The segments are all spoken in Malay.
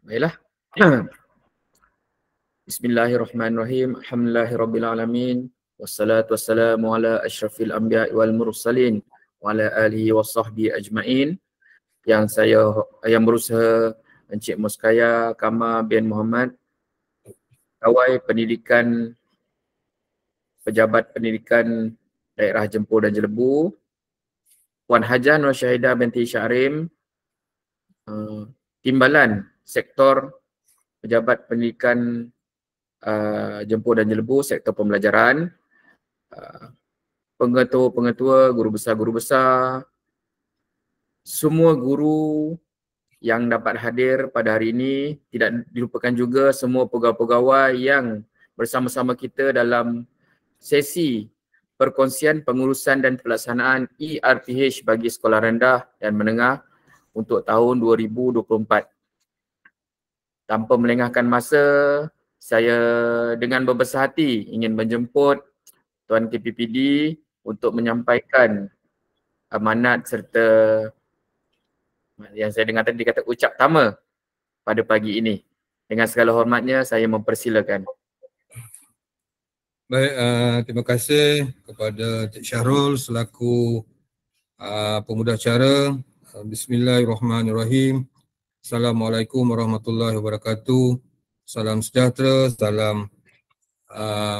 Baiklah. Bismillahirrahmanirrahim. Alhamdulillahirrabbilalamin. Wassalatu wassalamu ala asyrafil anbiya'i wal mursalin wa ala alihi wa sahbihi ajma'in. Yang berusaha Encik Muskaya Kamal bin Muhammad, Pegawai Pendidikan Pejabat Pendidikan Daerah Jempur dan Jelebu, Puan Hajah Nur Syahidah binti Syahrim, Timbalan Sektor Pejabat Pendidikan Jempur dan Jelebu, Sektor Pembelajaran, pengetua-pengetua, guru besar, semua guru yang dapat hadir pada hari ini, tidak dilupakan juga semua pegawai-pegawai yang bersama-sama kita dalam sesi perkongsian pengurusan dan pelaksanaan ERPH bagi sekolah rendah dan menengah untuk tahun 2024. Tanpa melengahkan masa, saya dengan berbesar hati ingin menjemput Tuan KPPD untuk menyampaikan amanat serta yang saya dengar tadi kata ucap tama pada pagi ini. Dengan segala hormatnya saya mempersilakan. Baik, terima kasih kepada Cik Syahrul selaku pengurusacara. Bismillahirrahmanirrahim. Assalamualaikum warahmatullahi wabarakatuh. Salam sejahtera, salam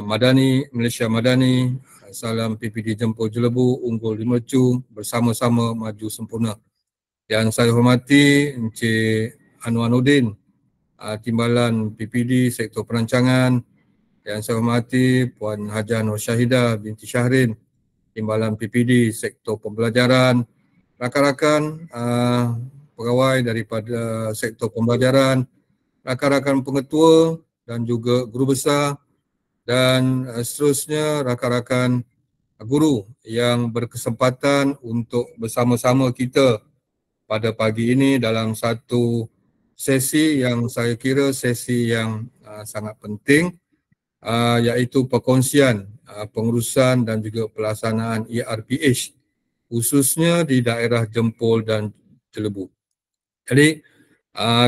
Madani, Malaysia Madani, salam PPD Jempur Jelebu, Unggul di Mercu, bersama-sama maju sempurna. Yang saya hormati Encik Anwar Nordin, Timbalan PPD Sektor Perancangan. Yang saya hormati Puan Hajah Nur Syahidah binti Syahrin, Timbalan PPD Sektor Pembelajaran, rakan-rakan pegawai daripada Sektor Pembelajaran, rakan-rakan pengetua dan juga guru besar dan seterusnya rakan-rakan guru yang berkesempatan untuk bersama-sama kita pada pagi ini dalam satu sesi yang saya kira sesi yang sangat penting, iaitu perkongsian pengurusan dan juga pelaksanaan ERPH khususnya di daerah Jempol dan Jelebu. Jadi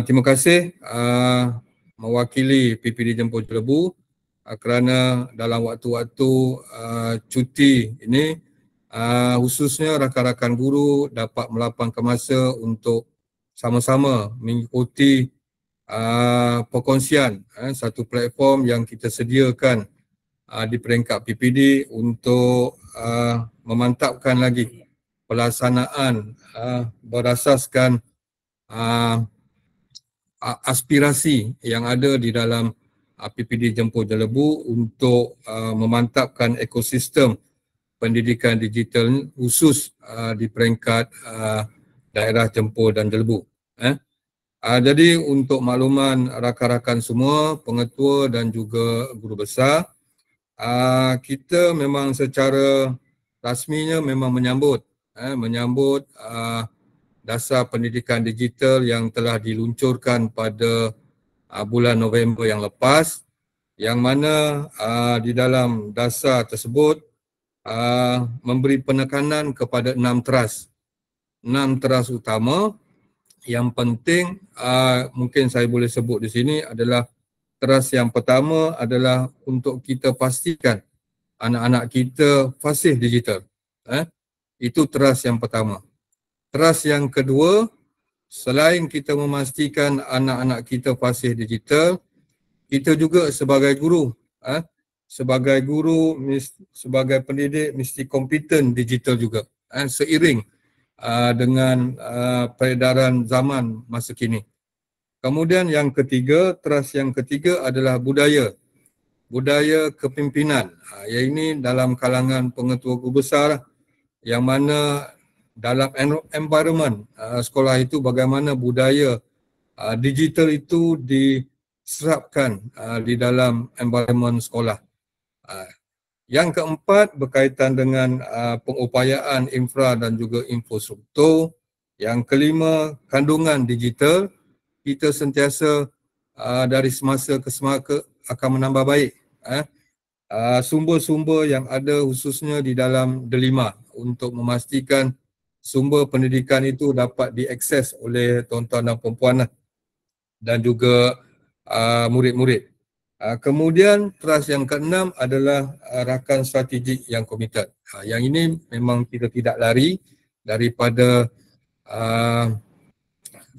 terima kasih mewakili PPD Jempol Jelebu kerana dalam waktu-waktu cuti ini khususnya rakan-rakan guru dapat melapangkan masa untuk sama-sama mengikuti perkongsian satu platform yang kita sediakan di peringkat PPD untuk memantapkan lagi pelaksanaan berasaskan aspirasi yang ada di dalam PPD Jempur Jelebu untuk memantapkan ekosistem pendidikan digital khusus di peringkat daerah Jempur dan Jelebu. Jadi untuk makluman rakan-rakan semua, pengetua dan juga guru besar, kita memang secara rasminya memang menyambut dasar pendidikan digital yang telah diluncurkan pada bulan November yang lepas, yang mana di dalam dasar tersebut memberi penekanan kepada 6 teras utama. Yang penting mungkin saya boleh sebut di sini adalah teras yang pertama adalah untuk kita pastikan anak-anak kita fasih digital. Itu teras yang pertama. Teras yang kedua, selain kita memastikan anak-anak kita fasih digital, kita juga sebagai guru, sebagai pendidik mesti kompeten digital juga, seiring dengan peredaran zaman masa kini. Kemudian yang ketiga, teras yang ketiga adalah budaya kepimpinan. Yang ini dalam kalangan pengetua guru besar, yang mana dalam environment sekolah itu bagaimana budaya digital itu diserapkan di dalam environment sekolah. Yang keempat berkaitan dengan pengupayaan infra dan juga infrastruktur. Yang kelima, kandungan digital. Kita sentiasa dari semasa ke semasa akan menambah baik. sumber-sumber yang ada khususnya di dalam Delima untuk memastikan sumber pendidikan itu dapat diakses oleh tuan-tuan dan puan-puan dan juga murid-murid. Kemudian trust yang keenam adalah rakan strategik yang komited. Yang ini memang kita tidak lari daripada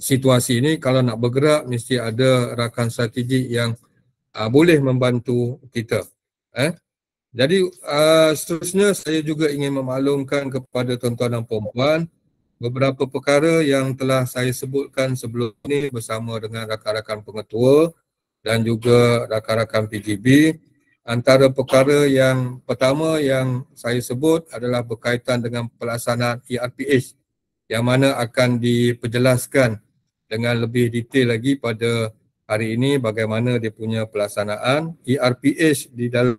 situasi ini. Kalau nak bergerak mesti ada rakan strategik yang boleh membantu kita. Jadi seterusnya saya juga ingin memaklumkan kepada tuan-tuan dan puan-puan beberapa perkara yang telah saya sebutkan sebelum ini bersama dengan rakan-rakan pengetua dan juga rakan-rakan PGB. Antara perkara yang pertama yang saya sebut adalah berkaitan dengan pelaksanaan ERPH yang mana akan diperjelaskan dengan lebih detail lagi pada hari ini bagaimana dia punya pelaksanaan ERPH di dalam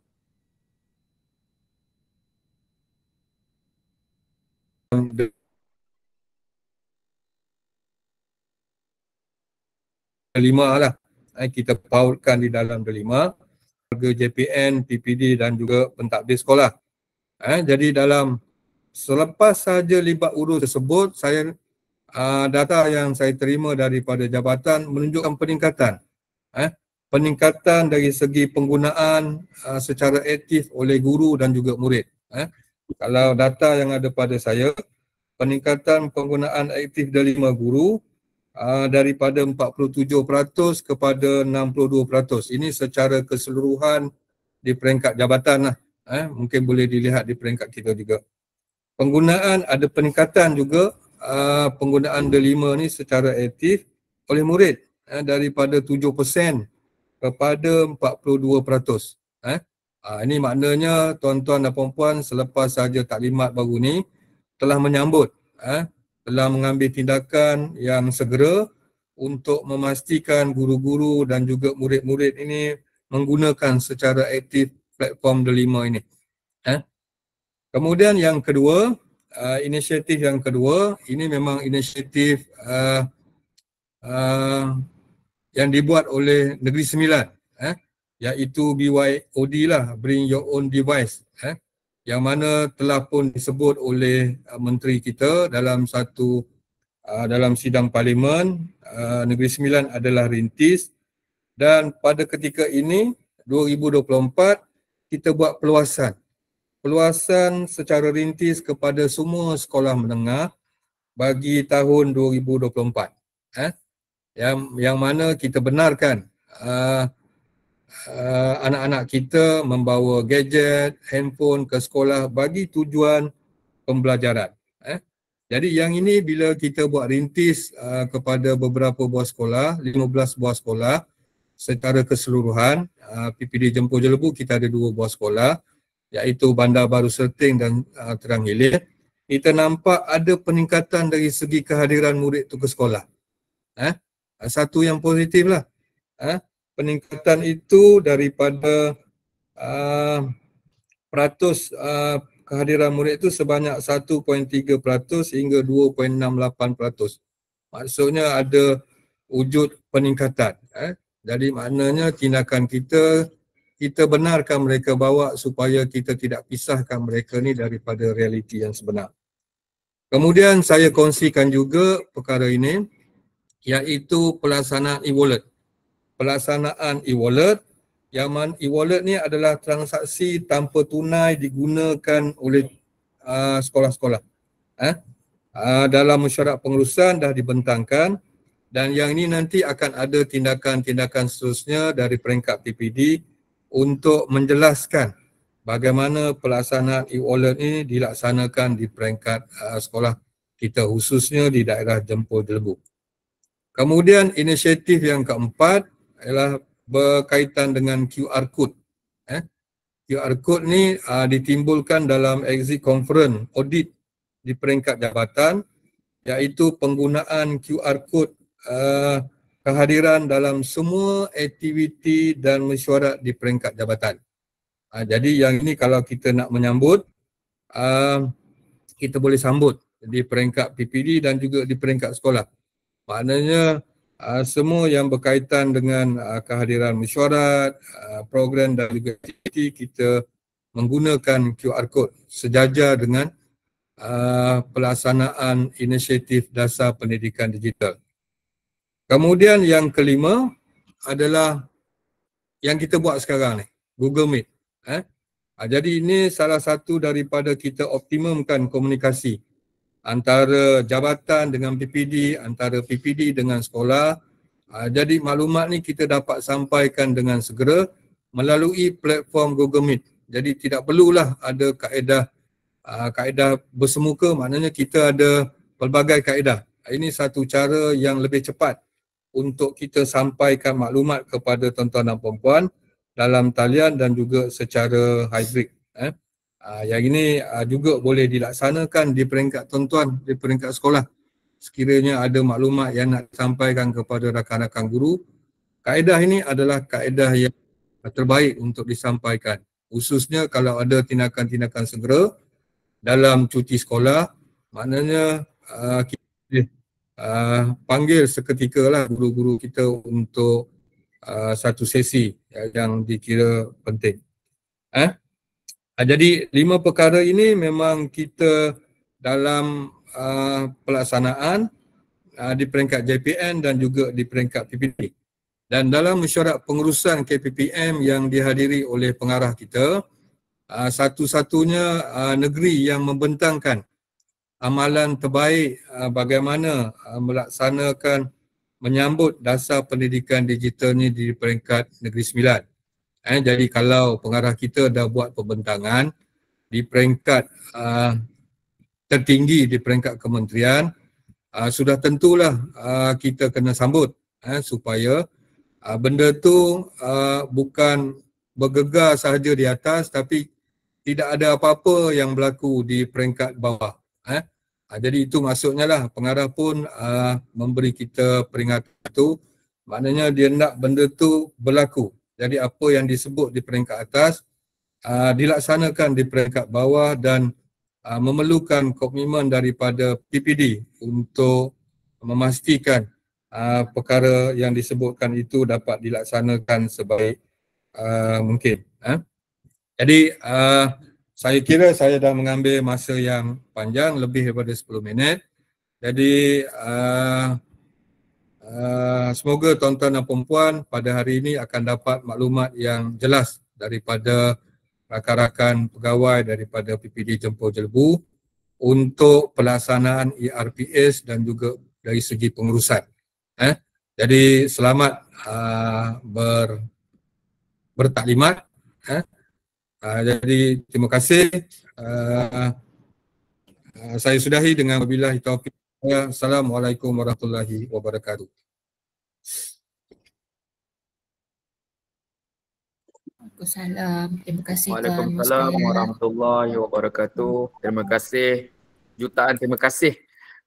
Delima lah. Kita pautkan di dalam Delima, harga JPN, PPD dan juga pentadbir sekolah. Jadi dalam selepas saja libat urus tersebut, saya data yang saya terima daripada jabatan menunjukkan peningkatan. Peningkatan dari segi penggunaan secara aktif oleh guru dan juga murid. Kalau data yang ada pada saya, peningkatan penggunaan aktif Delima guru daripada 47% kepada 62%. Ini secara keseluruhan di peringkat jabatan lah. Mungkin boleh dilihat di peringkat kita juga. Penggunaan ada peningkatan juga penggunaan Delima ni secara aktif oleh murid daripada 7% kepada 42%. Ini maknanya tuan-tuan dan puan-puan selepas saja taklimat baru ni telah menyambut telah mengambil tindakan yang segera untuk memastikan guru-guru dan juga murid-murid ini menggunakan secara aktif platform Delima ini. Kemudian yang kedua, inisiatif yang kedua, ini memang inisiatif yang dibuat oleh Negeri Sembilan, iaitu BYOD lah, Bring Your Own Device, yang mana telah pun disebut oleh menteri kita dalam dalam sidang parlimen. Negeri Sembilan adalah rintis dan pada ketika ini 2024 kita buat peluasan secara rintis kepada semua sekolah menengah bagi tahun 2024. Yang mana kita benarkan anak-anak kita membawa gadget, handphone ke sekolah bagi tujuan pembelajaran. Jadi yang ini bila kita buat rintis kepada beberapa buah sekolah, 15 buah sekolah secara keseluruhan, PPD Jempol Jelebu kita ada 2 buah sekolah iaitu Bandar Baru Serting dan Terang Hilir. Kita nampak ada peningkatan dari segi kehadiran murid itu ke sekolah. Satu yang positif lah. Peningkatan itu daripada peratus kehadiran murid itu sebanyak 1.3% hingga 2.68%. Maksudnya ada wujud peningkatan. Jadi maknanya tindakan kita benarkan mereka bawa supaya kita tidak pisahkan mereka ni daripada realiti yang sebenar. Kemudian saya kongsikan juga perkara ini iaitu pelaksanaan e-wallet. Pelaksanaan e-wallet, yang mana e-wallet ni adalah transaksi tanpa tunai digunakan oleh sekolah-sekolah. Dalam mesyuarat pengurusan dah dibentangkan dan yang ini nanti akan ada tindakan-tindakan seterusnya dari peringkat PPD untuk menjelaskan bagaimana pelaksanaan e-wallet ini dilaksanakan di peringkat sekolah kita khususnya di daerah Jempol Jelebu. Kemudian inisiatif yang keempat ialah berkaitan dengan QR code. QR code ni ditimbulkan dalam exit conference audit di peringkat jabatan iaitu penggunaan QR code kehadiran dalam semua aktiviti dan mesyuarat di peringkat jabatan. Jadi yang ini kalau kita nak menyambut, kita boleh sambut di peringkat PPD dan juga di peringkat sekolah. Maknanya semua yang berkaitan dengan kehadiran mesyuarat, program dan juga aktiviti kita menggunakan QR code sejajar dengan pelaksanaan inisiatif dasar pendidikan digital. Kemudian yang kelima adalah yang kita buat sekarang ni, Google Meet. Jadi ini salah satu daripada kita optimumkan komunikasi antara jabatan dengan PPD, antara PPD dengan sekolah. Jadi maklumat ni kita dapat sampaikan dengan segera melalui platform Google Meet. Jadi tidak perlulah ada kaedah bersemuka, maknanya kita ada pelbagai kaedah. Ini satu cara yang lebih cepat untuk kita sampaikan maklumat kepada tuan-tuan dan puan-puan dalam talian dan juga secara hybrid. Yang ini juga boleh dilaksanakan di peringkat tuan-tuan, di peringkat sekolah. Sekiranya ada maklumat yang nak disampaikan kepada rakan-rakan guru, kaedah ini adalah kaedah yang terbaik untuk disampaikan. Khususnya kalau ada tindakan-tindakan segera dalam cuti sekolah, maknanya kita panggil seketika lah guru-guru kita untuk satu sesi yang dikira penting. Jadi 5 perkara ini memang kita dalam pelaksanaan di peringkat JPN dan juga di peringkat PPD. Dan dalam mesyuarat pengurusan KPPM yang dihadiri oleh pengarah kita, satu-satunya negeri yang membentangkan amalan terbaik bagaimana melaksanakan menyambut dasar pendidikan digital ni di peringkat Negeri Sembilan. Jadi kalau pengarah kita dah buat pembentangan di peringkat tertinggi di peringkat kementerian, sudah tentulah kita kena sambut supaya benda tu bukan bergegar sahaja di atas tapi tidak ada apa-apa yang berlaku di peringkat bawah. Jadi itu maksudnya lah pengarah pun memberi kita peringatan itu, maknanya dia nak benda tu berlaku. Jadi apa yang disebut di peringkat atas dilaksanakan di peringkat bawah dan memerlukan komitmen daripada PPD untuk memastikan perkara yang disebutkan itu dapat dilaksanakan sebaik mungkin. Jadi saya kira saya dah mengambil masa yang panjang, lebih daripada 10 minit. Jadi semoga tuan-tuan dan puan-puan pada hari ini akan dapat maklumat yang jelas daripada rakan-rakan pegawai daripada PPD Jempol Jelebu untuk pelaksanaan ERPS dan juga dari segi pengurusan. Jadi selamat bertaklimat. Jadi terima kasih. Saya sudahi dengan wabillahi taufiq. Assalamualaikum warahmatullahi wabarakatuh. Waalaikumsalam. Terima kasih Tuan Waalaikumsalam warahmatullahi wabarakatuh. Terima kasih. Jutaan terima kasih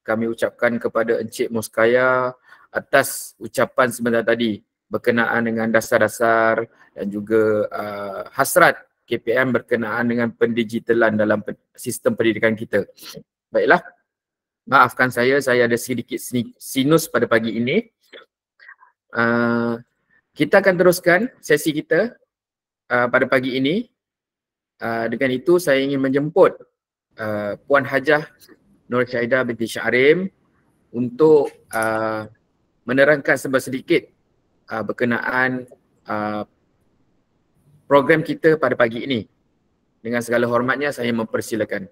kami ucapkan kepada Encik Muskaya atas ucapan sebentar tadi berkenaan dengan dasar-dasar dan juga hasrat KPM berkenaan dengan pendigitalan dalam sistem pendidikan kita. Baiklah, maafkan saya ada sedikit sinus pada pagi ini. Kita akan teruskan sesi kita pada pagi ini. Dengan itu saya ingin menjemput Puan Hajah Nur Syahidah binti Syahrim untuk menerangkan sedikit berkenaan program kita pada pagi ini. Dengan segala hormatnya saya mempersilakan.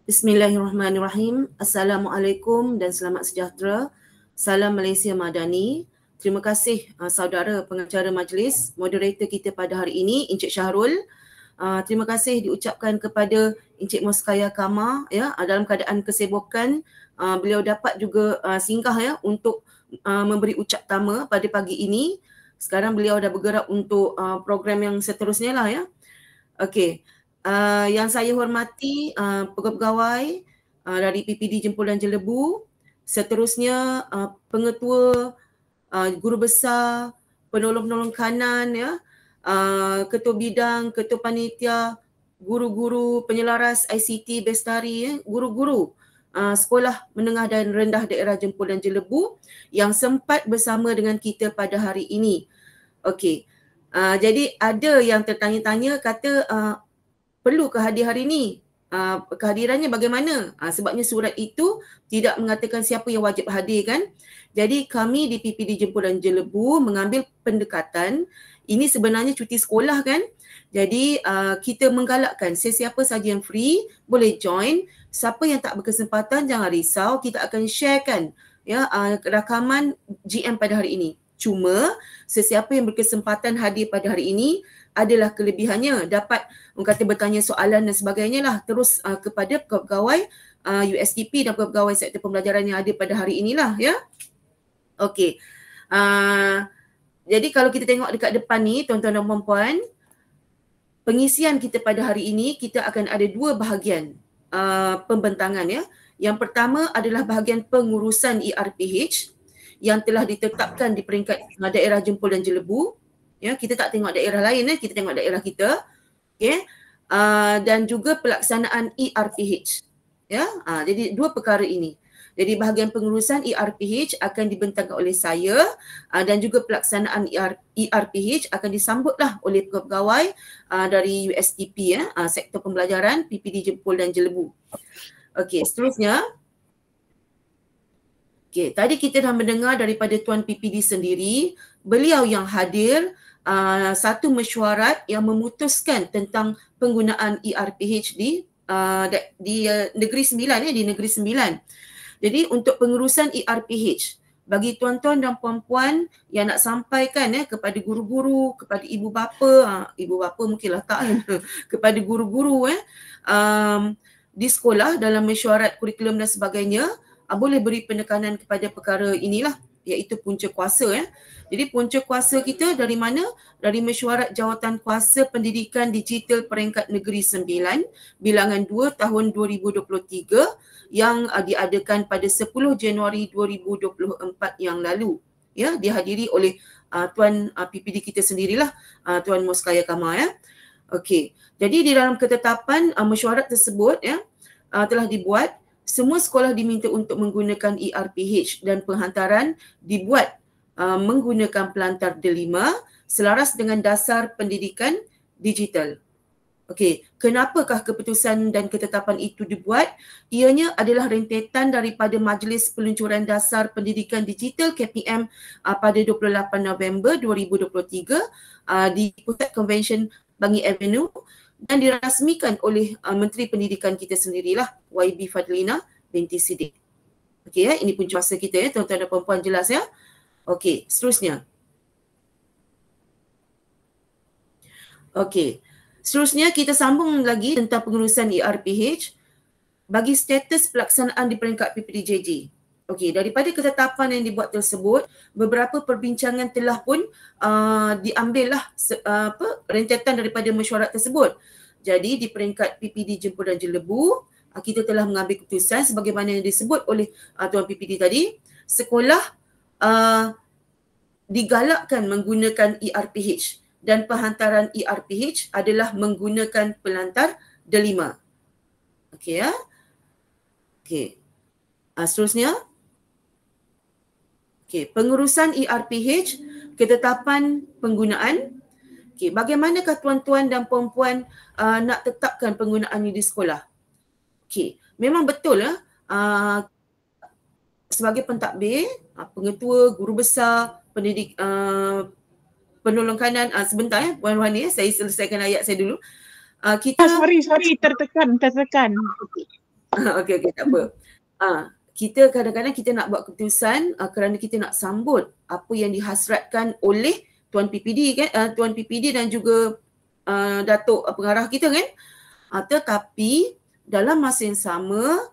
Bismillahirrahmanirrahim. Assalamualaikum dan selamat sejahtera. Salam Malaysia Madani. Terima kasih saudara pengacara majlis, moderator kita pada hari ini, Encik Syahrul. Terima kasih diucapkan kepada Encik Muskaya Kama ya, dalam keadaan kesibukan beliau dapat juga singgah ya untuk memberi ucap tama pada pagi ini. Sekarang beliau dah bergerak untuk program yang seterusnya lah ya. Okey. Yang saya hormati pegawai dari PPD Jempol dan Jelebu, seterusnya pengetua, guru besar, penolong-penolong kanan ya, ketua bidang, ketua panitia, guru-guru penyelaras ICT Bestari ya, guru-guru Sekolah Menengah dan Rendah Daerah Jempol dan Jelebu yang sempat bersama dengan kita pada hari ini. Okey. Jadi ada yang tertanya-tanya kata perlu ke hadir hari ini? Kehadirannya bagaimana? Sebabnya surat itu tidak mengatakan siapa yang wajib hadir kan. Jadi kami di PPD Jempol dan Jelebu mengambil pendekatan, ini sebenarnya cuti sekolah kan. Jadi kita menggalakkan sesiapa saja yang free boleh join. Siapa yang tak berkesempatan jangan risau, kita akan sharekan ya rakaman GM pada hari ini. Cuma sesiapa yang berkesempatan hadir pada hari ini adalah kelebihannya dapat orang kata bertanya soalan dan sebagainya lah terus kepada pegawai USDP dan pegawai sektor pembelajaran yang ada pada hari inilah ya. Okey. Jadi kalau kita tengok dekat depan ni tuan-tuan dan puan-puan, pengisian kita pada hari ini kita akan ada dua bahagian pembentangan ya. Yang pertama adalah bahagian pengurusan ERPH yang telah ditetapkan di peringkat daerah Jempol dan Jelebu. Ya, kita tak tengok daerah lain kita tengok daerah kita. Okey. Dan juga pelaksanaan ERPH. Ya, jadi dua perkara ini. Jadi bahagian pengurusan ERPH akan dibentangkan oleh saya dan juga pelaksanaan ERPH akan disambutlah oleh pegawai dari USDP sektor pembelajaran PPD Jempol dan Jelebu. Okey, seterusnya. Okey, tadi kita dah mendengar daripada Tuan PPD sendiri, beliau yang hadir satu mesyuarat yang memutuskan tentang penggunaan ERPH di Negeri Sembilan di Negeri Sembilan. Jadi untuk pengurusan ERPH bagi tuan-tuan dan puan-puan yang nak sampaikan kepada guru-guru, kepada ibu bapa, ibu bapa mungkinlah tak kepada guru-guru di sekolah dalam mesyuarat kurikulum dan sebagainya, boleh beri penekanan kepada perkara inilah iaitu punca kuasa Jadi punca kuasa kita dari mana? Dari Mesyuarat Jawatan Kuasa Pendidikan Digital Peringkat Negeri Sembilan bilangan 2 tahun 2023 yang diadakan pada 10 Januari 2024 yang lalu. Ya, dihadiri oleh Tuan PPD kita sendirilah, Tuan Moskaya Kamal Okey. Jadi di dalam ketetapan mesyuarat tersebut telah dibuat semua sekolah diminta untuk menggunakan ERPH dan penghantaran dibuat menggunakan pelantar D5 selaras dengan dasar pendidikan digital. Okey, kenapakah keputusan dan ketetapan itu dibuat? Ianya adalah rentetan daripada Majlis Peluncuran Dasar Pendidikan Digital KPM pada 28 November 2023 di Pusat Convention Bangi Avenue dan dirasmikan oleh Menteri Pendidikan kita sendirilah, YB Fadlina binti Siddiq. Okey ini punca kuasa kita tuan-tuan dan puan-puan, jelas Okey, seterusnya. Okey. Seterusnya kita sambung lagi tentang pengurusan ERPH bagi status pelaksanaan di peringkat PPDJJ. Okey, daripada ketetapan yang dibuat tersebut, beberapa perbincangan telah pun diambillah rentetan daripada mesyuarat tersebut. Jadi di peringkat PPD Jempol dan Jelebu, kita telah mengambil keputusan sebagaimana yang disebut oleh Tuan PPD tadi, sekolah digalakkan menggunakan ERPH dan penghantaran ERPH adalah menggunakan pelantar D5. Okey Okey. Seterusnya. Okey, pengurusan ERPH, ketetapan penggunaan. Okey, bagaimanakah tuan-tuan dan puan-puan nak tetapkan penggunaan ini di sekolah? Okey, memang betul sebagai pentadbir, pengetua, guru besar, pendidik penolong kanan, sebentar Puan Rohani, saya selesaikan ayat saya dulu. Kita sorry tertekan. Okey tak apa. Kita kadang-kadang kita nak buat keputusan kerana kita nak sambut apa yang dihasratkan oleh Tuan PPD Tuan PPD dan juga Datuk pengarah kita kan. Tetapi dalam masa yang sama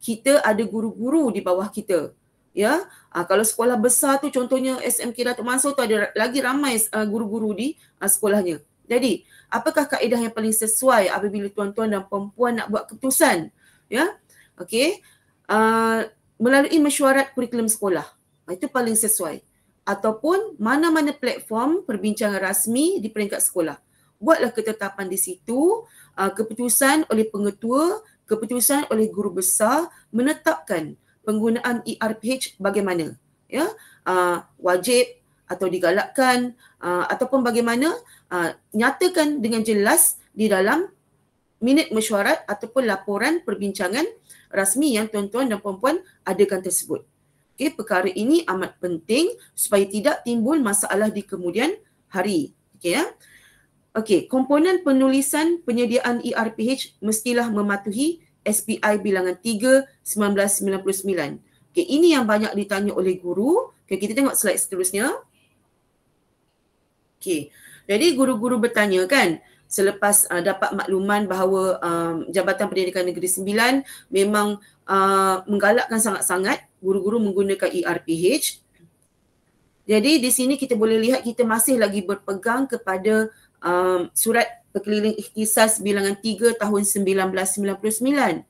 kita ada guru-guru di bawah kita. Ya, kalau sekolah besar tu contohnya SMK Datuk Mansur tu ada lagi ramai guru-guru di sekolahnya. Jadi, apakah kaedah yang paling sesuai apabila tuan-tuan dan puan-puan nak buat keputusan? Ya. Okey. Melalui mesyuarat kurikulum sekolah. Itu paling sesuai. Ataupun mana-mana platform perbincangan rasmi di peringkat sekolah. Buatlah ketetapan di situ, keputusan oleh pengetua, keputusan oleh guru besar menetapkan penggunaan ERPH bagaimana, ya, wajib atau digalakkan, ataupun bagaimana, nyatakan dengan jelas di dalam minit mesyuarat ataupun laporan perbincangan rasmi yang tuan-tuan dan puan-puan adakan tersebut. Okey, perkara ini amat penting supaya tidak timbul masalah di kemudian hari. Okey, ya. Okey, komponen penulisan penyediaan ERPH mestilah mematuhi SPI bilangan 3 1999. Okey, ini yang banyak ditanya oleh guru. Okey, kita tengok slide seterusnya. Okey, jadi guru-guru bertanya kan, selepas dapat makluman bahawa Jabatan Pendidikan Negeri Sembilan memang menggalakkan sangat-sangat guru-guru menggunakan ERPH. Jadi di sini kita boleh lihat kita masih lagi berpegang kepada Surat Perkeliling Ikhtisas bilangan 3 tahun 1999.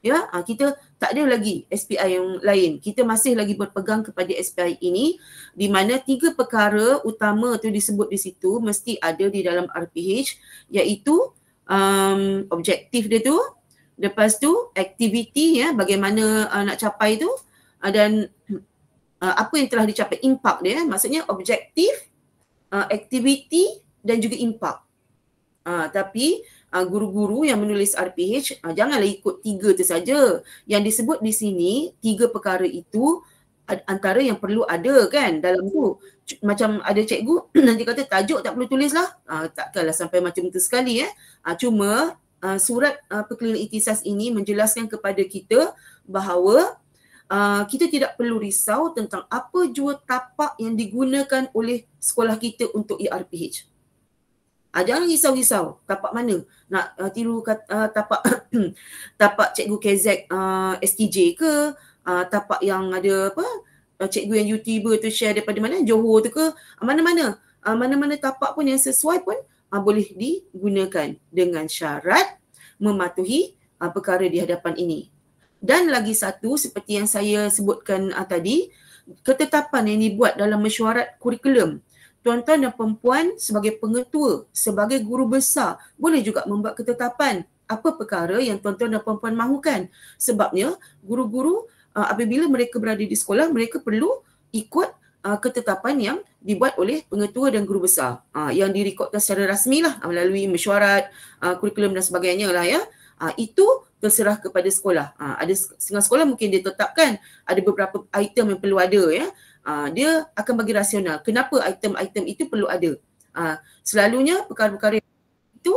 Ya, kita tak ada lagi SPI yang lain. Kita masih lagi berpegang kepada SPI ini, di mana 3 perkara utama tu disebut di situ mesti ada di dalam RPH, iaitu objektif dia tu, lepas tu aktiviti, ya, bagaimana nak capai tu, dan apa yang telah dicapai, impak dia, maksudnya objektif, aktiviti dan juga impak. Tapi guru-guru yang menulis RPH janganlah ikut 3 tu saja. Yang disebut di sini 3 perkara itu antara yang perlu ada kan dalam tu. Macam ada cikgu nanti kata tajuk tak perlu tulis lah. Takkanlah sampai macam tu sekali. Cuma surat Perkeliling Ikhtisas ini menjelaskan kepada kita bahawa kita tidak perlu risau tentang apa jua tapak yang digunakan oleh sekolah kita untuk ERPH. Jangan risau-risau tapak mana. Nak tiru tapak tapak cikgu KZ STJ ke, tapak yang ada apa, cikgu yang YouTuber tu share daripada mana, Johor tu ke, mana-mana. Mana-mana tapak pun yang sesuai pun boleh digunakan dengan syarat mematuhi perkara di hadapan ini. Dan lagi satu, seperti yang saya sebutkan tadi, ketetapan yang dibuat dalam mesyuarat kurikulum. Tuan-tuan dan perempuan sebagai pengetua, sebagai guru besar boleh juga membuat ketetapan apa perkara yang tuan-tuan dan perempuan mahukan. Sebabnya guru-guru apabila mereka berada di sekolah, mereka perlu ikut ketetapan yang dibuat oleh pengetua dan guru besar yang direkodkan secara rasmi lah melalui mesyuarat, kurikulum dan sebagainya lah, ya. Itu terserah kepada sekolah. Ada setengah sekolah mungkin dia tetapkan ada beberapa item yang perlu ada, ya. Dia akan bagi rasional kenapa item-item itu perlu ada. Selalunya perkara-perkara itu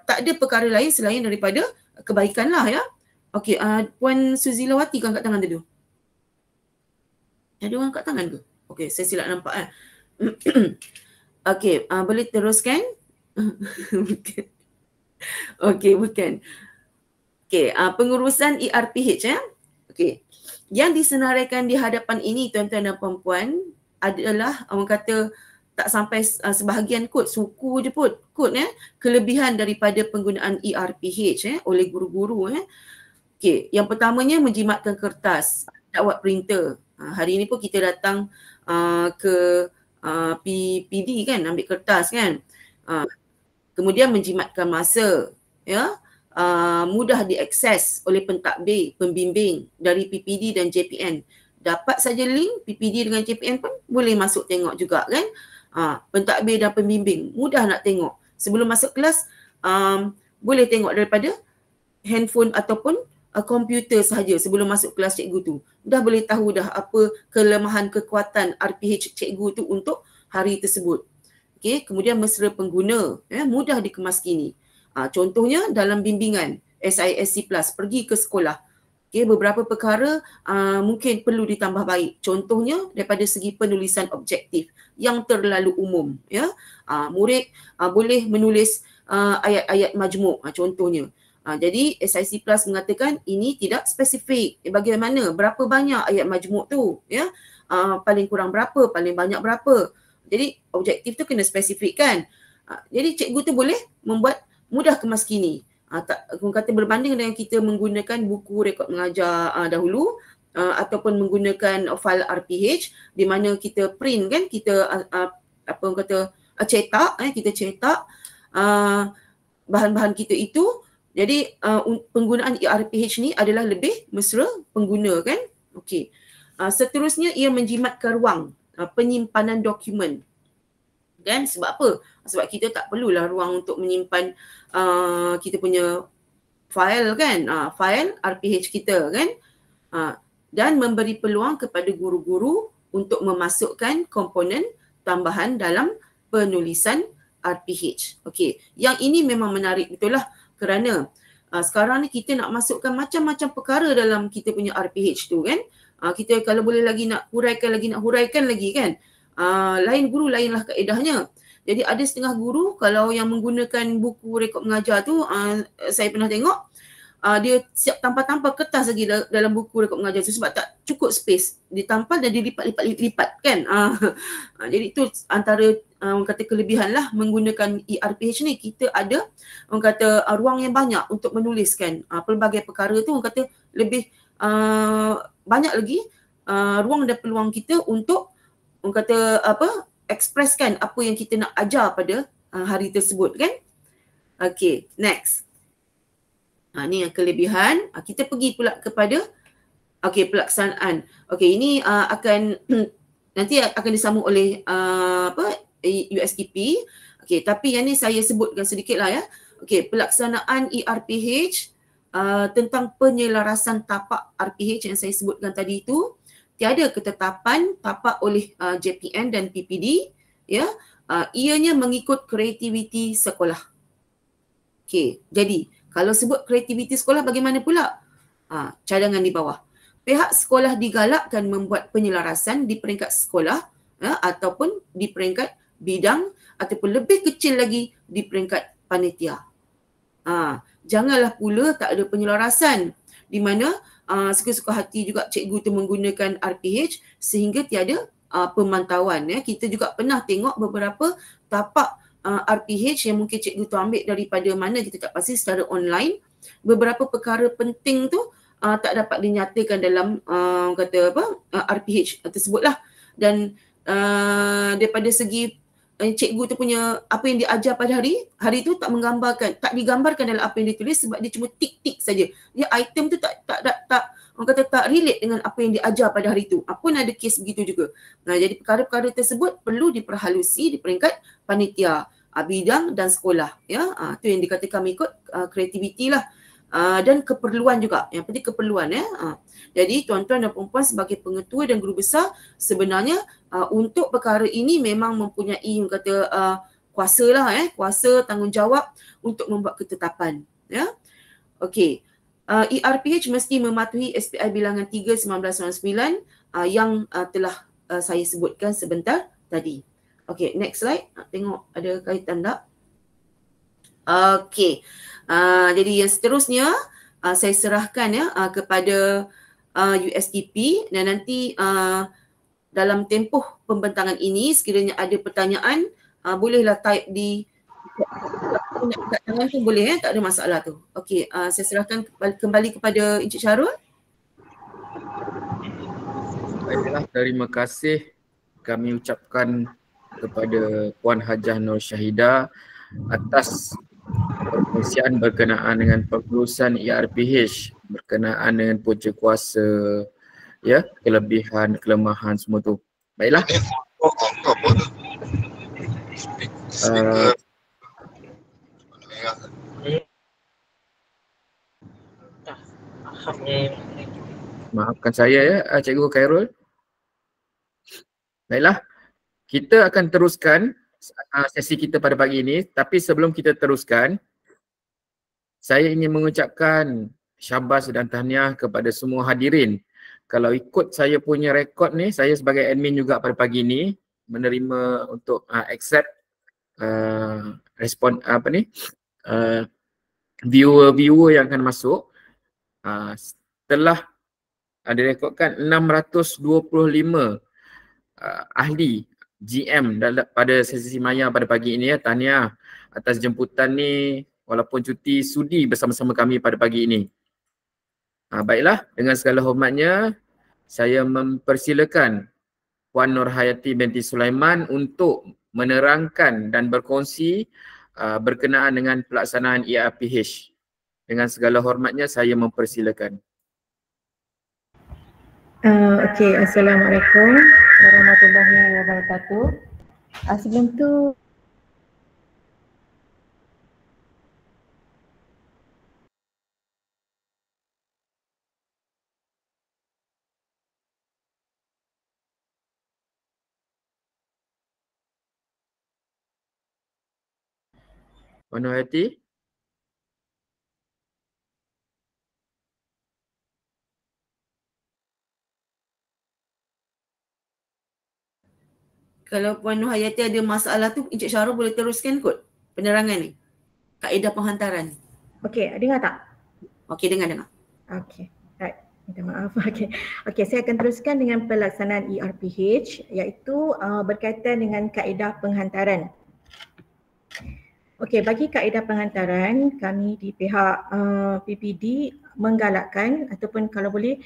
tak ada perkara lain selain daripada kebaikan lah, ya. Okey, Puan Suzilawati kan kat tangan dulu. Ada orang kat tangan ke? Okey, saya silap nampak. Okey, boleh teruskan? Okey, bukan. Okey, pengurusan ERPH, ya. Okey. Yang disenaraikan di hadapan ini tuan-tuan dan puan-puan adalah orang kata tak sampai sebahagian kod, suku je pun kod, ya, kelebihan daripada penggunaan ERPH oleh guru-guru. Okey, yang pertamanya menjimatkan kertas, tak buat printer. Hari ini pun kita datang ke PPD kan, ambil kertas kan. Kemudian menjimatkan masa, ya. Mudah diakses oleh pentadbir, pembimbing dari PPD dan JPN. Dapat saja link PPD dengan JPN pun boleh masuk tengok juga kan. Pentadbir dan pembimbing mudah nak tengok. Sebelum masuk kelas boleh tengok daripada handphone ataupun komputer sahaja sebelum masuk kelas cikgu tu. Dah boleh tahu dah apa kelemahan kekuatan RPH cikgu tu untuk hari tersebut. Okey, kemudian mesra pengguna, ya, mudah dikemaskini. Contohnya dalam bimbingan SISC Plus, pergi ke sekolah. Okay, beberapa perkara mungkin perlu ditambah baik. Contohnya daripada segi penulisan objektif yang terlalu umum. Ya, murid boleh menulis ayat-ayat majmuk contohnya. Jadi SIC Plus mengatakan ini tidak spesifik. Bagaimana? Berapa banyak ayat majmuk tu? Ya, paling kurang berapa? Paling banyak berapa? Jadi objektif tu kena spesifik kan. Jadi cikgu tu boleh membuat mudah kemaskini. Aku kata berbanding dengan kita menggunakan buku rekod mengajar dahulu ataupun menggunakan file RPH di mana kita print kan, kita apa orang kata cetak, kita cetak bahan-bahan kita itu Jadi penggunaan ERPH ni adalah lebih mesra pengguna kan. Okey. Seterusnya ia menjimatkan ruang penyimpanan dokumen. Kan sebab apa? Sebab kita tak perlulah ruang untuk menyimpan kita punya file kan, file RPH kita kan. Dan memberi peluang kepada guru-guru untuk memasukkan komponen tambahan dalam penulisan RPH. Okey, yang ini memang menarik betul lah kerana sekarang ni kita nak masukkan macam-macam perkara dalam kita punya RPH tu kan. Kita kalau boleh lagi nak huraikan lagi kan. Lain guru lainlah kaedahnya. Jadi ada setengah guru kalau yang menggunakan buku rekod mengajar tu, saya pernah tengok, dia siap tampal-tampal kertas lagi dalam buku rekod mengajar tu sebab tak cukup space. Ditampal dan dilipat-lipat kan. Jadi itu antara orang kata kelebihan lah menggunakan ERPH ni. Kita ada orang kata ruang yang banyak untuk menuliskan pelbagai perkara tu, orang kata lebih banyak lagi ruang dan peluang kita untuk orang kata ekspreskan apa yang kita nak ajar pada hari tersebut kan. Okay, next. Ni yang kelebihan. Kita pergi pula kepada pelaksanaan. Okay, ini akan nanti akan disambung oleh USTP. Okay, tapi yang ni saya sebutkan sedikit lah ya. Okay, pelaksanaan ERPH tentang penyelarasan tapak RPH yang saya sebutkan tadi itu, tiada ketetapan tapak oleh JPN dan PPD, ya. Ianya mengikut kreativiti sekolah. Okey, jadi kalau sebut kreativiti sekolah bagaimana pula? Cadangan di bawah. Pihak sekolah digalakkan membuat penyelarasan di peringkat sekolah ataupun di peringkat bidang ataupun lebih kecil lagi di peringkat panitia. Janganlah pula tak ada penyelarasan di mana suka-suka hati juga cikgu tu menggunakan RPH sehingga tiada pemantauan. Kita juga pernah tengok beberapa tapak RPH yang mungkin cikgu tu ambil daripada mana kita tak pasti secara online. Beberapa perkara penting tu tak dapat dinyatakan dalam RPH tersebutlah. Dan daripada segi cikgu tu punya apa yang diajar pada hari tu tak digambarkan dalam apa yang ditulis sebab dia cuma tik-tik saja. Dia item tu tak orang kata tak relate dengan apa yang diajar pada hari tu. Pun ada kes begitu juga. Jadi perkara-perkara tersebut perlu diperhalusi di peringkat panitia, bidang dan sekolah. Ya, tu yang dikatakan mengikut kreativiti lah. Dan keperluan juga. Yang penting keperluan ya. Jadi tuan-tuan dan puan-puan sebagai pengetua dan guru besar sebenarnya untuk perkara ini memang mempunyai kuasa lah kuasa tanggungjawab untuk membuat ketetapan ya. Okey. ERPH mesti mematuhi SPI bilangan 3 1999 yang telah saya sebutkan sebentar tadi. Okey, next slide. Tengok ada kaitan tak? Okey. Jadi yang seterusnya saya serahkan ya kepada USTP dan nanti dalam tempoh pembentangan ini sekiranya ada pertanyaan bolehlah type di kat tangan pun boleh tak ada masalah tu. Okey, saya serahkan kembali kepada Encik Syahrul. Baiklah, terima kasih kami ucapkan kepada Puan Hajah Nur Syahidah atas perkongsian berkenaan dengan pengurusan ERPH berkenaan dengan punca kuasa ya, kelebihan, kelemahan semua tu. Baiklah. Maafkan saya ya Cikgu Khairul. Baiklah. Kita akan teruskan sesi kita pada pagi ini, tapi sebelum kita teruskan, saya ingin mengucapkan syabas dan tahniah kepada semua hadirin. Kalau ikut saya punya rekod ni, saya sebagai admin juga pada pagi ini menerima untuk accept respon viewer yang akan masuk. Telah direkodkan 625 ahli GM pada sesi maya pada pagi ini ya. Tahniah atas jemputan ni walaupun cuti sudi bersama-sama kami pada pagi ini. Baiklah, dengan segala hormatnya saya mempersilakan Puan Nurhayati binti Sulaiman untuk menerangkan dan berkongsi berkenaan dengan pelaksanaan ERPH. Dengan segala hormatnya saya mempersilakan. Okey, Assalamualaikum warahmatullahi wabarakatuh. Sebelum tu Puan Hayati? Kalau Puan Nur Hayati ada masalah tu, Encik Syahrul boleh teruskan kot penerangan ni. Kaedah penghantaran. okey, dengar tak? Okey, dengar. Okey, right. Minta maaf. Okey, saya akan teruskan dengan pelaksanaan ERPH iaitu berkaitan dengan kaedah penghantaran. Okey, bagi kaedah penghantaran, kami di pihak PPD menggalakkan ataupun kalau boleh